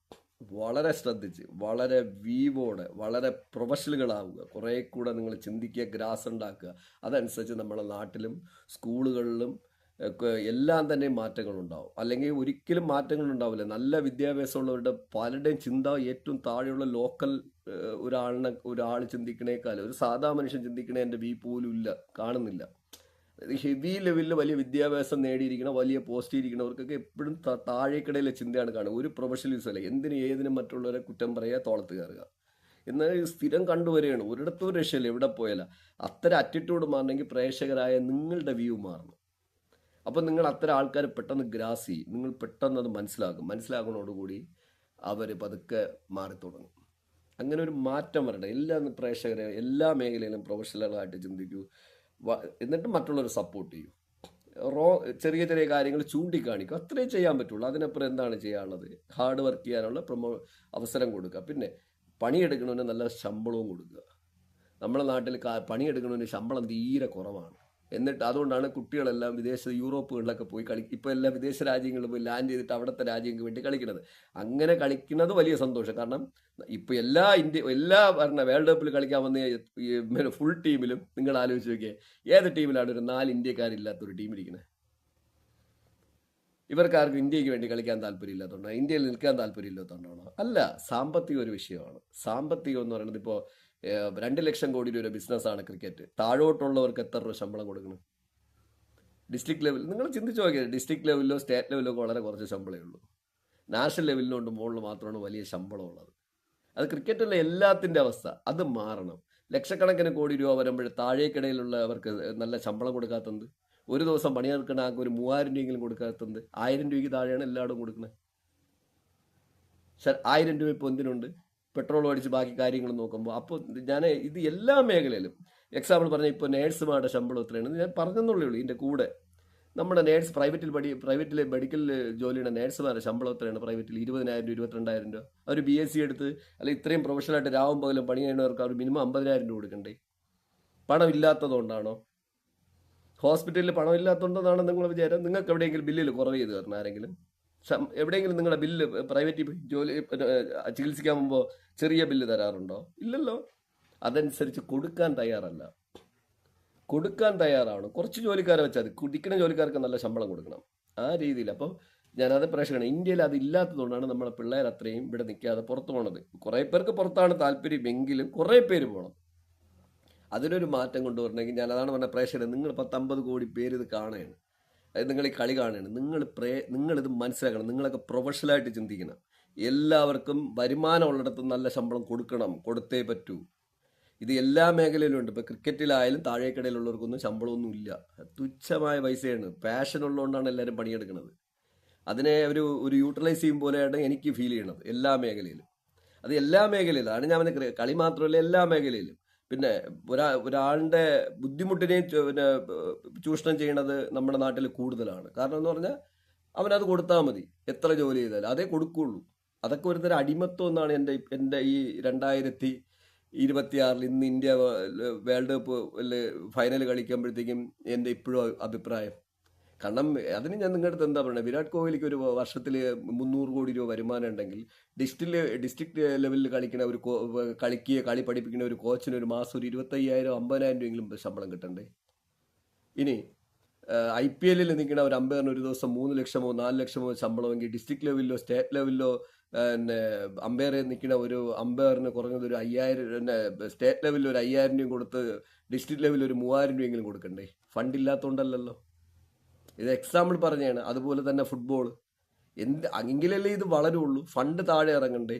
Speaker 1: വളരെ ശ്രദ്ധിച്ച്, വളരെ വീവോടെ, വളരെ പ്രൊഫഷണലുകളാവുക. കുറേ കൂടെ നിങ്ങൾ ചിന്തിക്കുക, ഗ്രാസ് ഉണ്ടാക്കുക. അതനുസരിച്ച് നമ്മുടെ നാട്ടിലും സ്കൂളുകളിലും എല്ലാം തന്നെ മാറ്റങ്ങളുണ്ടാവും. അല്ലെങ്കിൽ ഒരിക്കലും മാറ്റങ്ങളുണ്ടാവില്ല. നല്ല വിദ്യാഭ്യാസമുള്ളവരുടെ പലരുടെയും ചിന്ത ഏറ്റവും താഴെയുള്ള ലോക്കൽ ഒരാൾ ചിന്തിക്കണേക്കാൾ ഒരു സാധാ മനുഷ്യൻ ചിന്തിക്കണേ എൻ്റെ പോലും ഇല്ല, കാണുന്നില്ല. ഹെവി ലെവലിൽ വലിയ വിദ്യാഭ്യാസം നേടിയിരിക്കണം, വലിയ പോസ്റ്റ് ഇരിക്കണവർക്കൊക്കെ എപ്പോഴും താഴേക്കിടയിലെ ചിന്തയാണ് കാണുക. ഒരു പ്രൊഫഷണലിസം അല്ല, എന്തിനും ഏതിനും മറ്റുള്ളവരെ കുറ്റം പറയുക, തോളത്ത് കയറുക എന്നാൽ സ്ഥിരം കണ്ടുവരികയാണ്. ഒരിടത്തും രക്ഷയില്ല, എവിടെ പോയാല. അത്തരം അറ്റിറ്റ്യൂഡ് മാറണമെങ്കിൽ പ്രേക്ഷകരായ നിങ്ങളുടെ വ്യൂ മാറണം. അപ്പം നിങ്ങൾ അത്തരം ആൾക്കാർ പെട്ടെന്ന് ഗ്രാസ് ചെയ്യും, നിങ്ങൾ പെട്ടെന്ന് അത് മനസ്സിലാകുന്നതോടുകൂടി അവർ പതുക്കെ മാറി തുടങ്ങും. അങ്ങനെ ഒരു മാറ്റം വരട്ടെ. എല്ലാ പ്രേക്ഷകരെ എല്ലാ മേഖലയിലും പ്രൊഫഷണലായിട്ട് ചിന്തിക്കൂ. എന്നിട്ട് മറ്റുള്ളവർ സപ്പോർട്ട് ചെയ്യൂ. ചെറിയ ചെറിയ കാര്യങ്ങൾ ചൂണ്ടിക്കാണിക്കും, അത്രേ ചെയ്യാൻ പറ്റുള്ളൂ. അതിനപ്പുറം എന്താണ് ചെയ്യാനുള്ളത്? ഹാർഡ് വർക്ക് ചെയ്യാനുള്ള അവസരം കൊടുക്കുക. പിന്നെ പണിയെടുക്കണവന് നല്ല ശമ്പളവും കൊടുക്കുക. നമ്മുടെ നാട്ടിൽ പണിയെടുക്കണവന് ശമ്പളം തീരെ കുറവാണ്. എന്നിട്ട് അതുകൊണ്ടാണ് കുട്ടികളെല്ലാം യൂറോപ്പുകളിലൊക്കെ പോയി ഇപ്പോൾ എല്ലാം വിദേശ രാജ്യങ്ങളിൽ പോയി ലാൻഡ് ചെയ്തിട്ട് അവിടുത്തെ രാജ്യങ്ങൾക്ക് വേണ്ടി കളിക്കുന്നത്. അങ്ങനെ കളിക്കുന്നത് വലിയ സന്തോഷം. കാരണം ഇപ്പോൾ എല്ലാ വേൾഡ് കപ്പിൽ കളിക്കാൻ വന്ന ഫുൾ ടീമിലും നിങ്ങൾ ആലോചിച്ച് നോക്കിയേ, ഏത് ടീമിലാണ് ഒരു 4 ഇന്ത്യക്കാരില്ലാത്തൊരു ടീം ഇരിക്കുന്നത്? ഇവർക്കാർക്കും ഇന്ത്യക്ക് വേണ്ടി കളിക്കാൻ താല്പര്യമില്ലാത്തതുകൊണ്ടാണ്, ഇന്ത്യയിൽ നിൽക്കാൻ താല്പര്യമില്ലാത്തതുകൊണ്ടാണോ? അല്ല, സാമ്പത്തിക ഒരു വിഷയമാണ്. സാമ്പത്തികം എന്ന് പറയുന്നത് ഇപ്പോൾ 2 ലക്ഷം കോടി രൂപ ബിസിനസ്സാണ് ക്രിക്കറ്റ്. താഴോട്ടുള്ളവർക്ക് എത്ര രൂപ ശമ്പളം കൊടുക്കണം? ഡിസ്ട്രിക്ട് ലെവൽ നിങ്ങൾ ചിന്തിച്ച് നോക്കിയത്, ഡിസ്ട്രിക്ട് ലെവലിലോ സ്റ്റേറ്റ് ലെവലിലോ വളരെ കുറച്ച് ശമ്പളമേ ഉള്ളൂ. നാഷണൽ ലെവലിലോട്ട് മുകളിൽ മാത്രമാണ് വലിയ ശമ്പളം ഉള്ളത്. അത് ക്രിക്കറ്റിലെ എല്ലാത്തിൻ്റെ അവസ്ഥ. അത് മാറണം. ലക്ഷക്കണക്കിന് കോടി രൂപ വരുമ്പോൾ താഴേക്കിടയിലുള്ളവർക്ക് നല്ല ശമ്പളം കൊടുക്കാത്തത്, ഒരു ദിവസം പണിയെടുക്കണ ആൾക്ക് ഒരു 3000 രൂപയെങ്കിലും കൊടുക്കാത്തത്, 1000 രൂപയ്ക്ക് താഴെയാണ് എല്ലായിടും കൊടുക്കുന്നത്. 1000 രൂപ ഇപ്പോൾ എന്തിനുണ്ട്? പെട്രോൾ അടിച്ച് ബാക്കി കാര്യങ്ങൾ നോക്കുമ്പോൾ. അപ്പോൾ ഞാൻ ഇത് എല്ലാ മേഖലയിലും എക്സാമ്പിൾ പറഞ്ഞാൽ, ഇപ്പോൾ നേഴ്സുമാരുടെ ശമ്പളം എത്രയാണെന്ന് ഞാൻ പറഞ്ഞെന്നുള്ളേ ഉള്ളൂ. ഇതിൻ്റെ കൂടെ നമ്മുടെ പ്രൈവറ്റിലെ മെഡിക്കൽ ജോലിയുടെ നേഴ്സുമാരുടെ ശമ്പളം എത്രയാണ്? പ്രൈവറ്റിൽ 20,000 രൂപ, 22,000 രൂപ. അവർ BSc എടുത്ത് അല്ലെങ്കിൽ ഇത്രയും പ്രൊഫഷണലായിട്ട് രാവും പകലും പണി ചെയ്യുന്നവർക്ക് അവർ മിനിമം 50,000 രൂപ കൊടുക്കണ്ടേ? പണം ഇല്ലാത്തതുകൊണ്ടാണോ? ഹോസ്പിറ്റലിൽ പണം ഇല്ലാത്തതുകൊണ്ടാണോ നിങ്ങൾ വിചാരം? നിങ്ങൾക്ക് എവിടെയെങ്കിലും ബില്ലിൽ കുറവ് ചെയ്ത് തരണം ആരെങ്കിലും? എവിടെയെങ്കിലും നിങ്ങളുടെ ബില്ല് പ്രൈവറ്റിൽ ജോലി ചികിത്സിക്കാൻ പോകുമ്പോൾ ചെറിയ ബില്ല് തരാറുണ്ടോ? ഇല്ലല്ലോ. അതനുസരിച്ച് കൊടുക്കാൻ തയ്യാറാവണം. കുറച്ച് ജോലിക്കാരെ വെച്ചാൽ മതി. കുടിക്കുന്ന ജോലിക്കാർക്ക് നല്ല ശമ്പളം കൊടുക്കണം. ആ രീതിയിൽ. അപ്പം ഞാനത് പ്രേക്ഷകനാണ്. ഇന്ത്യയിൽ അത് ഇല്ലാത്തതുകൊണ്ടാണ് നമ്മളെ പിള്ളേർ അത്രയും ഇവിടെ നിൽക്കാതെ പുറത്തു പോകണത്. കുറേ പേർക്ക് പുറത്താണ് താല്പര്യമെങ്കിലും കുറേ പേര് പോകണം. അതിനൊരു മാറ്റം കൊണ്ടുവരണമെങ്കിൽ ഞാൻ അതാണ് പറഞ്ഞ പ്രേക്ഷകർ, നിങ്ങൾ 10-50 കോടി പേര് ഇത് കാണുകയാണ്, നിങ്ങൾ ഈ കളി കാണുകയാണ്. നിങ്ങളിത് മനസ്സിലാക്കണം. നിങ്ങളൊക്കെ പ്രൊഫഷണലായിട്ട് ചിന്തിക്കണം. എല്ലാവർക്കും വരുമാനം ഉള്ളിടത്ത് നല്ല ശമ്പളം കൊടുത്തേ പറ്റൂ. ഇത് എല്ലാ മേഖലയിലും ഉണ്ട്. ഇപ്പോൾ ക്രിക്കറ്റിലായാലും താഴേക്കടയിലുള്ളവർക്കൊന്നും ശമ്പളമൊന്നും ഇല്ല, തുച്ഛമായ പൈസയാണ്. പാഷൻ ഉള്ളതുകൊണ്ടാണ് എല്ലാവരും പണിയെടുക്കുന്നത്. അതിനെ ഒരു യൂട്ടിലൈസ് ചെയ്യും പോലെയാണ് എനിക്ക് ഫീൽ ചെയ്യണത് എല്ലാ മേഖലയിലും. അത് എല്ലാ മേഖലയിലും ആണ് ഞാൻ പറഞ്ഞ, കളി മാത്രമല്ല എല്ലാ മേഖലയിലും. പിന്നെ ഒരാളുടെ ബുദ്ധിമുട്ടിനെയും ചൂഷണം ചെയ്യണത് നമ്മുടെ നാട്ടിൽ കൂടുതലാണ്. കാരണം എന്ന് പറഞ്ഞാൽ അവനത് കൊടുത്താൽ മതി, എത്ര ജോലി ചെയ്താലും അതേ കൊടുക്കുള്ളൂ. അതൊക്കെ ഒരു തരം അടിമത്വം എന്നാണ് എൻ്റെ ഈ 2026 ഇന്ന് ഇന്ത്യ വേൾഡ് കപ്പ് ഫൈനൽ കളിക്കുമ്പോഴത്തേക്കും എൻ്റെ ഇപ്പോഴും അഭിപ്രായം. കാരണം അതിന് ഞാൻ നിങ്ങളുടെ അടുത്ത് എന്താ പറയുന്നത്, വിരാട് കോഹ്ലിക്ക് ഒരു വർഷത്തിൽ 300 കോടി രൂപ വരുമാനം ഉണ്ടെങ്കിൽ ഡിസ്ട്രിക്ട് ലെവലിൽ കളിക്കുന്ന ഒരു കളി പഠിപ്പിക്കുന്ന ഒരു കോച്ചിന് ഒരു മാസം ഒരു 25,000 50,000 രൂപയെങ്കിലും ശമ്പളം കിട്ടണ്ടേ? ഇനി IPL നിൽക്കുന്ന ഒരു അമ്പയറിന് ഒരു ദിവസം 3 ലക്ഷമോ 4 ലക്ഷമോ ശമ്പളമെങ്കിൽ ഡിസ്ട്രിക്ട് ലെവലിലോ സ്റ്റേറ്റ് ലെവലിലോ പിന്നെ അമ്പയറെ നിൽക്കുന്ന ഒരു അമ്പയറിന് കുറഞ്ഞത് ഒരു 5,000, സ്റ്റേറ്റ് ലെവലിൽ ഒരു 5,000 രൂപയും കൊടുത്ത് ഡിസ്ട്രിക്ട് ലെവലിൽ ഒരു 3,000 രൂപയെങ്കിലും കൊടുക്കണ്ടേ? ഫണ്ട് ഇല്ലാത്തതുകൊണ്ടല്ലോ. ഇത് എക്സാമ്പിൾ പറഞ്ഞാണ്. അതുപോലെ തന്നെ ഫുട്ബോൾ എങ്കിലല്ലേ ഇത് വളരുള്ളൂ. ഫണ്ട് താഴെ ഇറങ്ങണ്ടേ?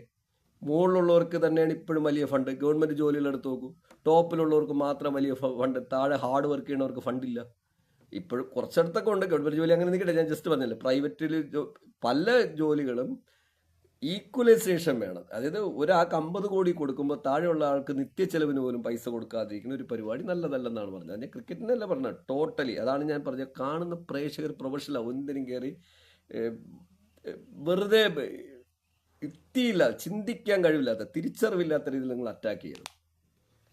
Speaker 1: മുകളിലുള്ളവർക്ക് തന്നെയാണ് ഇപ്പോഴും വലിയ ഫണ്ട്. ഗവൺമെന്റ് ജോലികളെടുത്ത് നോക്കൂ, ടോപ്പിലുള്ളവർക്ക് മാത്രം വലിയ ഫണ്ട്, താഴെ ഹാർഡ് വർക്ക് ചെയ്യുന്നവർക്ക് ഫണ്ടില്ല. ഇപ്പോഴും കുറച്ചിടത്തൊക്കെ ഉണ്ട് ഗവൺമെന്റ് ജോലി, അങ്ങനെ നിൽക്കട്ടെ, ഞാൻ ജസ്റ്റ് പറഞ്ഞില്ല. പ്രൈവറ്റിൽ പല ജോലികളും ഈക്വലൈസേഷൻ വേണം. അതായത് ഒരാൾക്ക് 50 കോടി കൊടുക്കുമ്പോൾ താഴെയുള്ള ആൾക്ക് നിത്യച്ചെലവിന് പോലും പൈസ കൊടുക്കാതിരിക്കുന്ന ഒരു പരിപാടി നല്ലതല്ലെന്നാണ് പറഞ്ഞത്. ഞാൻ ക്രിക്കറ്റിനല്ല പറഞ്ഞത്, ടോട്ടലി. അതാണ് ഞാൻ പറഞ്ഞത്, കാണുന്ന പ്രേക്ഷകർ പ്രൊഫഷണൽ ഒന്നിനും കയറി വെറുതെ യുക്തിയില്ല, ചിന്തിക്കാൻ കഴിവില്ലാത്ത, തിരിച്ചറിവില്ലാത്ത രീതിയിൽ നിങ്ങൾ അറ്റാക്ക് ചെയ്യണം.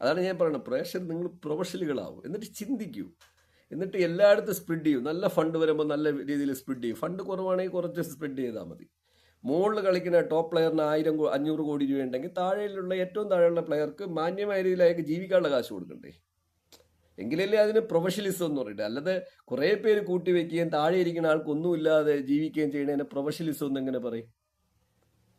Speaker 1: അതാണ് ഞാൻ പറയുന്നത്. പ്രേക്ഷകർ നിങ്ങൾ പ്രൊഫഷണലുകളാവും, എന്നിട്ട് ചിന്തിക്കൂ, എന്നിട്ട് എല്ലായിടത്തും സ്പ്രെഡ് ചെയ്യൂ. നല്ല ഫണ്ട് വരുമ്പോൾ നല്ല രീതിയിൽ സ്പ്രെഡ് ചെയ്യും. ഫണ്ട് കുറവാണെങ്കിൽ കുറച്ച് സ്പ്രെഡ് ചെയ്താൽ മതി. മുകളിൽ കളിക്കുന്ന ടോപ്പ് പ്ലെയറിന് 500 കോടി രൂപ ഉണ്ടെങ്കിൽ താഴെയുള്ള ഏറ്റവും താഴെയുള്ള പ്ലെയർക്ക് മാന്യമായ രീതിയിൽ അയാൾക്ക് ജീവിക്കാനുള്ള കാശ് കൊടുക്കണ്ടേ? എങ്കിലല്ലേ അതിന് പ്രൊഫഷണലിസം എന്ന് പറയുന്നത്. അല്ലാതെ കുറേ പേര് കൂട്ടി വയ്ക്കുകയും താഴെ ഇരിക്കുന്ന ആൾക്കൊന്നുമില്ലാതെ ജീവിക്കുകയും ചെയ്യുന്നതിന് പ്രൊഫഷണലിസം എന്ന് എങ്ങനെ പറയും?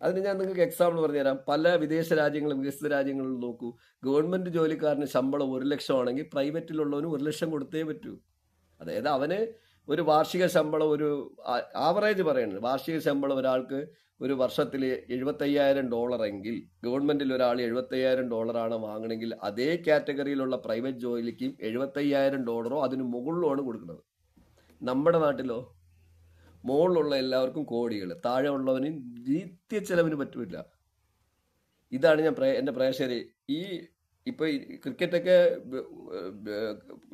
Speaker 1: അതിന് ഞാൻ നിങ്ങൾക്ക് എക്സാമ്പിൾ പറഞ്ഞുതരാം. പല വികസിത രാജ്യങ്ങളിൽ നോക്കൂ, ഗവൺമെന്റ് ജോലിക്കാരന് ശമ്പളം 1 ലക്ഷം ആണെങ്കിൽ പ്രൈവറ്റിലുള്ളവന് 1 ലക്ഷം കൊടുത്തേ പറ്റൂ. അതായത് അവന് ഒരു വാർഷിക ശമ്പളം, ഒരു ആവറേജ് പറയുന്നത്, വാർഷിക ശമ്പളം ഒരാൾക്ക് ഒരു വർഷത്തിൽ $75,000 എങ്കിൽ ഗവൺമെന്റിൽ ഒരാൾ $75,000 വാങ്ങണമെങ്കിൽ അതേ കാറ്റഗറിയിലുള്ള പ്രൈവറ്റ് ജോലിക്കും $75,000 അതിന് മുകളിലുമാണ് കൊടുക്കുന്നത്. നമ്മുടെ നാട്ടിലോ മുകളിലുള്ള എല്ലാവർക്കും കോടികൾ, താഴെ ഉള്ളവന് നിത്യ ചെലവിന് പറ്റില്ല. ഇതാണ് ഞാൻ എൻ്റെ പ്രേക്ഷകരെ, ഇപ്പോൾ ക്രിക്കറ്റൊക്കെ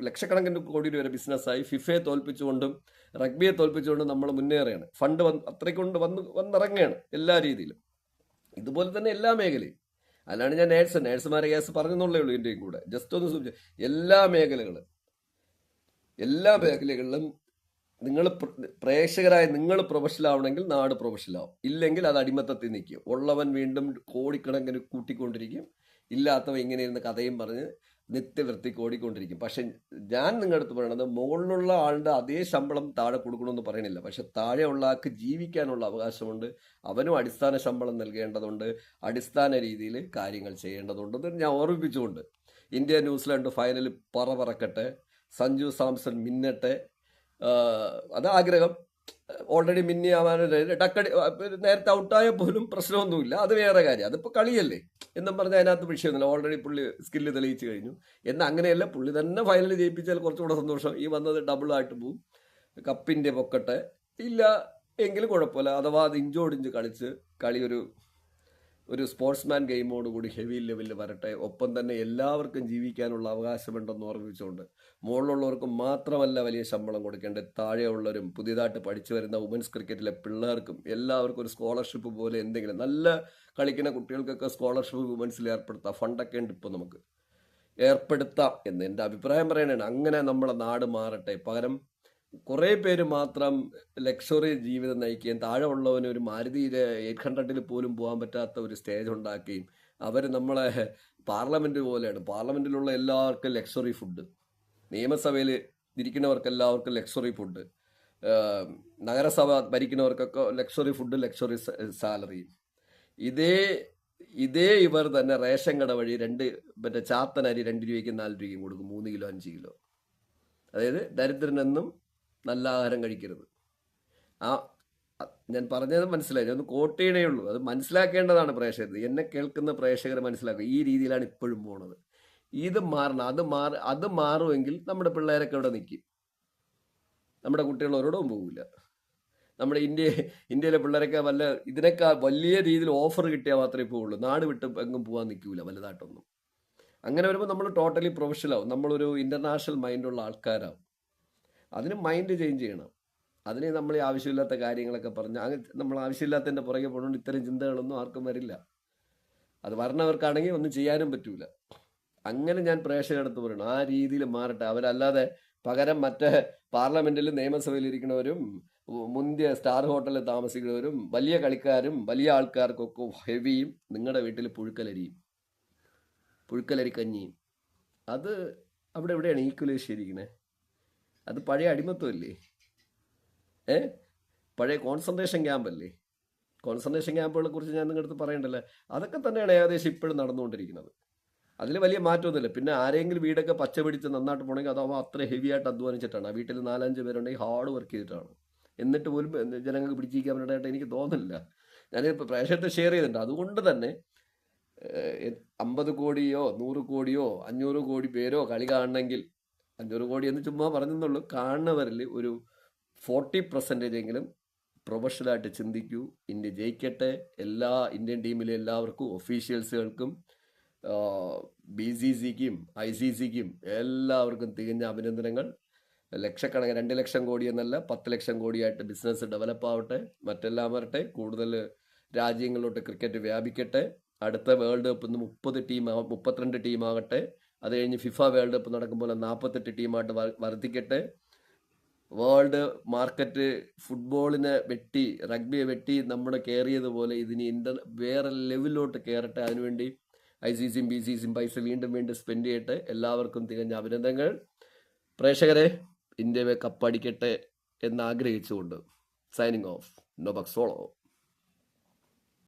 Speaker 1: ലക്ഷക്കണക്കിന് കോടി രൂപ ബിസിനസ്സായി ഫിഫയെ തോൽപ്പിച്ചുകൊണ്ടും റഗ്ബിയെ തോൽപ്പിച്ചുകൊണ്ടും നമ്മൾ മുന്നേറുകയാണ്. ഫണ്ട് അത്രയ്ക്കൊണ്ട് വന്നിറങ്ങുകയാണ് എല്ലാ രീതിയിലും. ഇതുപോലെ തന്നെ എല്ലാ മേഖലയും. അല്ലാണ്ട് ഞാൻ നേഴ്സുമാരെ കേസ് പറഞ്ഞെന്നുള്ളേ ഉള്ളൂ. ഇന്ത്യയും കൂടെ ജസ്റ്റ് ഒന്ന് സൂചിപ്പിച്ചു. എല്ലാ മേഖലകളിലും നിങ്ങൾ പ്രേക്ഷകരായ നിങ്ങൾ പ്രൊഫഷണൽ ആവണമെങ്കിൽ നാട് പ്രൊഫഷണൽ ആവും. ഇല്ലെങ്കിൽ അത് അടിമത്തത്തിൽ നിൽക്കും. ഉള്ളവൻ വീണ്ടും കോടിക്കണക്കിന് കൂട്ടിക്കൊണ്ടിരിക്കും, ഇല്ലാത്തവ ഇങ്ങനെ ഇരുന്ന് കഥയും പറഞ്ഞ് നിത്യവൃത്തിക്ക് ഓടിക്കൊണ്ടിരിക്കും. പക്ഷെ ഞാൻ നിങ്ങളുടെ അടുത്ത് പറയണത്, മുകളിലുള്ള ആളുടെ അതേ ശമ്പളം താഴെ കൊടുക്കണമെന്ന് പറയണില്ല. പക്ഷെ താഴെയുള്ള ആൾക്ക് ജീവിക്കാനുള്ള അവകാശമുണ്ട്. അവനും അടിസ്ഥാന ശമ്പളം നൽകേണ്ടതുണ്ട്, അടിസ്ഥാന രീതിയിൽ കാര്യങ്ങൾ ചെയ്യേണ്ടതുണ്ടെന്ന് ഞാൻ ഓർമ്മിപ്പിച്ചുകൊണ്ട്, ഇന്ത്യ ന്യൂസിലാൻഡ് ഫൈനൽ പറക്കട്ടെ, സഞ്ജു സാംസൺ മിന്നട്ടെ, അത് ആഗ്രഹം. ഓൾറെഡി മിന്നിയാവാൻ നേരത്തെ ഔട്ടായ പോലും പ്രശ്നമൊന്നുമില്ല, അത് വേറെ കാര്യം. അതിപ്പോൾ കളിയല്ലേ എന്നും പറഞ്ഞാൽ അതിനകത്ത് വിഷയമൊന്നുമില്ല. ഓൾറെഡി പുള്ളി സ്കില്ല് തെളിയിച്ചു കഴിഞ്ഞു. എന്നാൽ അങ്ങനെയല്ല, പുള്ളി തന്നെ ഫൈനൽ ജയിപ്പിച്ചാൽ കുറച്ചുകൂടെ സന്തോഷം. ഈ വന്നത് ഡബിളായിട്ട് പോവും. കപ്പിൻ്റെ പൊക്കട്ടെ ഇല്ല എങ്കിലും കുഴപ്പമില്ല. അഥവാ അത് ഇഞ്ചോടിഞ്ച് കളിച്ച് കളി ഒരു സ്പോർട്സ്മാൻ ഗെയിമോടുകൂടി ഹെവി ലെവലിൽ വരട്ടെ. ഒപ്പം തന്നെ എല്ലാവർക്കും ജീവിക്കാനുള്ള അവകാശമുണ്ടെന്ന് ഓർമ്മിച്ചുകൊണ്ട്, മുകളിലുള്ളവർക്ക് മാത്രമല്ല വലിയ ശമ്പളം കൊടുക്കേണ്ടത്, താഴെയുള്ളവരും പുതിയതായിട്ട് പഠിച്ചു വരുന്ന വുമൻസ് ക്രിക്കറ്റിലെ പിള്ളേർക്കും എല്ലാവർക്കും ഒരു സ്കോളർഷിപ്പ് പോലെ എന്തെങ്കിലും, നല്ല കളിക്കുന്ന കുട്ടികൾക്കൊക്കെ സ്കോളർഷിപ്പ് വുമൻസിൽ ഏർപ്പെടുത്താം. ഫണ്ടൊക്കെ ഉണ്ട് ഇപ്പോൾ, നമുക്ക് ഏർപ്പെടുത്താം എന്ന് എൻ്റെ അഭിപ്രായം പറയണതാണ്. അങ്ങനെ നമ്മുടെ നാട് മാറട്ടെ. പകരം കുറേ പേര് മാത്രം ലക്ഷറി ജീവിതം നയിക്കുകയും താഴെ ഉള്ളവന് ഒരു മാരുതി 800 പോലും പോകാൻ പറ്റാത്ത ഒരു സ്റ്റേജ് ഉണ്ടാക്കുകയും, അവർ നമ്മളെ പാർലമെന്റ് പോലെയാണ്. പാർലമെന്റിലുള്ള എല്ലാവർക്കും ലക്ഷറി ഫുഡ്, നിയമസഭയിൽ ഇരിക്കുന്നവർക്ക് എല്ലാവർക്കും ലക്ഷറി ഫുഡ്, നഗരസഭ ഭരിക്കുന്നവർക്കൊക്കെ ലക്ഷറി ഫുഡ്, ലക്ഷറി സാലറി. ഇതേ ഇവർ തന്നെ റേഷൻ കട വഴി മറ്റേ ചാത്തനരി 2 രൂപയ്ക്കും 4 രൂപയ്ക്കും കൊടുക്കും, 3 കിലോ 5 കിലോ. അതായത് ദരിദ്രനെന്നും നല്ല ആഹാരം കഴിക്കരുത്. ഞാൻ പറഞ്ഞത് മനസ്സിലായി, ഒന്ന് കോട്ട് ചെയ്യണേ ഉള്ളൂ. അത് മനസ്സിലാക്കേണ്ടതാണ് പ്രേക്ഷകർ. എന്നെ കേൾക്കുന്ന പ്രേക്ഷകർ മനസ്സിലാക്കുക. ഈ രീതിയിലാണ് ഇപ്പോഴും പോണത്. ഇത് മാറണം. അത് മാറുമെങ്കിൽ നമ്മുടെ പിള്ളേരൊക്കെ ഇവിടെ നിൽക്കും. നമ്മുടെ കുട്ടികൾ ഒരിടവും പോകില്ല. നമ്മുടെ ഇന്ത്യയിലെ പിള്ളേരൊക്കെ ഇതിനേക്കാൾ വലിയ രീതിയിൽ ഓഫർ കിട്ടിയാൽ മാത്രമേ പോവുള്ളൂ. നാട് വിട്ട് എങ്ങും പോകാൻ നിൽക്കില്ല വലുതായിട്ടൊന്നും. അങ്ങനെ വരുമ്പോൾ നമ്മൾ ടോട്ടലി പ്രൊഫഷണൽ ആവും. നമ്മളൊരു ഇന്റർനാഷണൽ മൈൻഡുള്ള ആൾക്കാരാവും. അതിന് മൈൻഡ് ചേഞ്ച് ചെയ്യണം. അതിന് നമ്മൾ ആവശ്യമില്ലാത്ത കാര്യങ്ങളൊക്കെ പറഞ്ഞ് നമ്മൾ ആവശ്യമില്ലാത്തതിൻ്റെ പുറകെ പോകണമെങ്കിൽ ഇത്തരം ചിന്തകളൊന്നും ആർക്കും വരില്ല. അത് വരണവർക്കാണെങ്കിൽ ഒന്നും ചെയ്യാനും പറ്റൂല. അങ്ങനെ ഞാൻ പ്രേക്ഷകരുടെ അടുത്ത് പറയണം, ആ രീതിയിൽ മാറട്ടെ. അവരല്ലാതെ പകരം മറ്റേ പാർലമെന്റിലും നിയമസഭയിൽ ഇരിക്കുന്നവരും മുന്തിയ സ്റ്റാർ ഹോട്ടലിൽ താമസിക്കുന്നവരും വലിയ കളിക്കാരും വലിയ ആൾക്കാർക്കൊക്കെ ഹെവിയും നിങ്ങളുടെ വീട്ടിൽ പുഴുക്കലരി കഞ്ഞിയും. അത് അവിടെ എവിടെയാണ് ഈക്വലേഷൻ ഇരിക്കണേ? അത് പഴയ അടിമത്വമല്ലേ? ഏ പഴയ കോൺസെൻട്രേഷൻ ക്യാമ്പല്ലേ? കോൺസെൻട്രേഷൻ ക്യാമ്പുകളെ കുറിച്ച് ഞാൻ നിങ്ങളുടെ അടുത്ത് പറയണ്ടല്ലോ. അതൊക്കെ തന്നെയാണ് ഏകദേശം ഇപ്പോഴും നടന്നുകൊണ്ടിരിക്കുന്നത്. അതിൽ വലിയ മാറ്റമൊന്നുമില്ല. പിന്നെ ആരെങ്കിലും വീടൊക്കെ പച്ച പിടിച്ച് നന്നായിട്ട് പോകണമെങ്കിൽ അതാവുമ്പോൾ അത്ര ഹെവി ആയിട്ട് അധ്വാനിച്ചിട്ടാണ്. ആ വീട്ടിൽ 4-5 പേരുണ്ടെങ്കിൽ ഹാർഡ് വർക്ക് ചെയ്തിട്ടാണ്. എന്നിട്ട് പോലും ജനങ്ങൾക്ക് പിടിച്ചിരിക്കാൻ വേണ്ടിയിട്ട് എനിക്ക് തോന്നുന്നില്ല. ഞാനിപ്പോൾ പ്രേക്ഷകത്തെ ഷെയർ ചെയ്തിട്ടുണ്ട്. അതുകൊണ്ട് തന്നെ 50 കോടിയോ 100 കോടിയോ 500 കോടി പേരോ കളി കാണണമെങ്കിൽ, 500 കോടി എന്ന് ചുമ്മാ പറഞ്ഞെന്നുള്ളൂ, കാണുന്നവരിൽ ഒരു 40% എങ്കിലും പ്രൊഫഷണലായിട്ട് ചിന്തിക്കൂ. ഇന്ത്യ ജയിക്കട്ടെ. എല്ലാ ഇന്ത്യൻ ടീമിലെ എല്ലാവർക്കും, ഒഫീഷ്യൽസുകൾക്കും, BCCക്കും ICCക്കും എല്ലാവർക്കും തികഞ്ഞ അഭിനന്ദനങ്ങൾ. ലക്ഷക്കണക്കിന് 2 ലക്ഷം കോടി എന്നല്ല 10 ലക്ഷം കോടിയായിട്ട് ബിസിനസ് ഡെവലപ്പ് ആവട്ടെ. മറ്റെല്ലാം വരട്ടെ. കൂടുതൽ രാജ്യങ്ങളിലോട്ട് ക്രിക്കറ്റ് വ്യാപിക്കട്ടെ. അടുത്ത വേൾഡ് കപ്പ് 32 ടീമാകട്ടെ. അത് കഴിഞ്ഞ് ഫിഫ വേൾഡ് കപ്പ് നടക്കുമ്പോൾ 48 ടീമായിട്ട് വർദ്ധിക്കട്ടെ. വേൾഡ് മാർക്കറ്റ് ഫുട്ബോളിനെ വെട്ടി, റഗ്ബിയെ വെട്ടി നമ്മുടെ കയറിയതുപോലെ ഇതിന് വേറെ ലെവലിലോട്ട് കയറട്ടെ. അതിനുവേണ്ടി ICCയും BCCയും പൈസ വീണ്ടും സ്പെൻഡ് ചെയ്യട്ടെ. എല്ലാവർക്കും തികഞ്ഞ അഭിനന്ദനങ്ങൾ. പ്രേക്ഷകരെ, ഇന്ത്യ കപ്പടിക്കട്ടെ എന്ന് ആഗ്രഹിച്ചുകൊണ്ട് സൈനിങ് ഓഫ്, നോബക് സോളോ.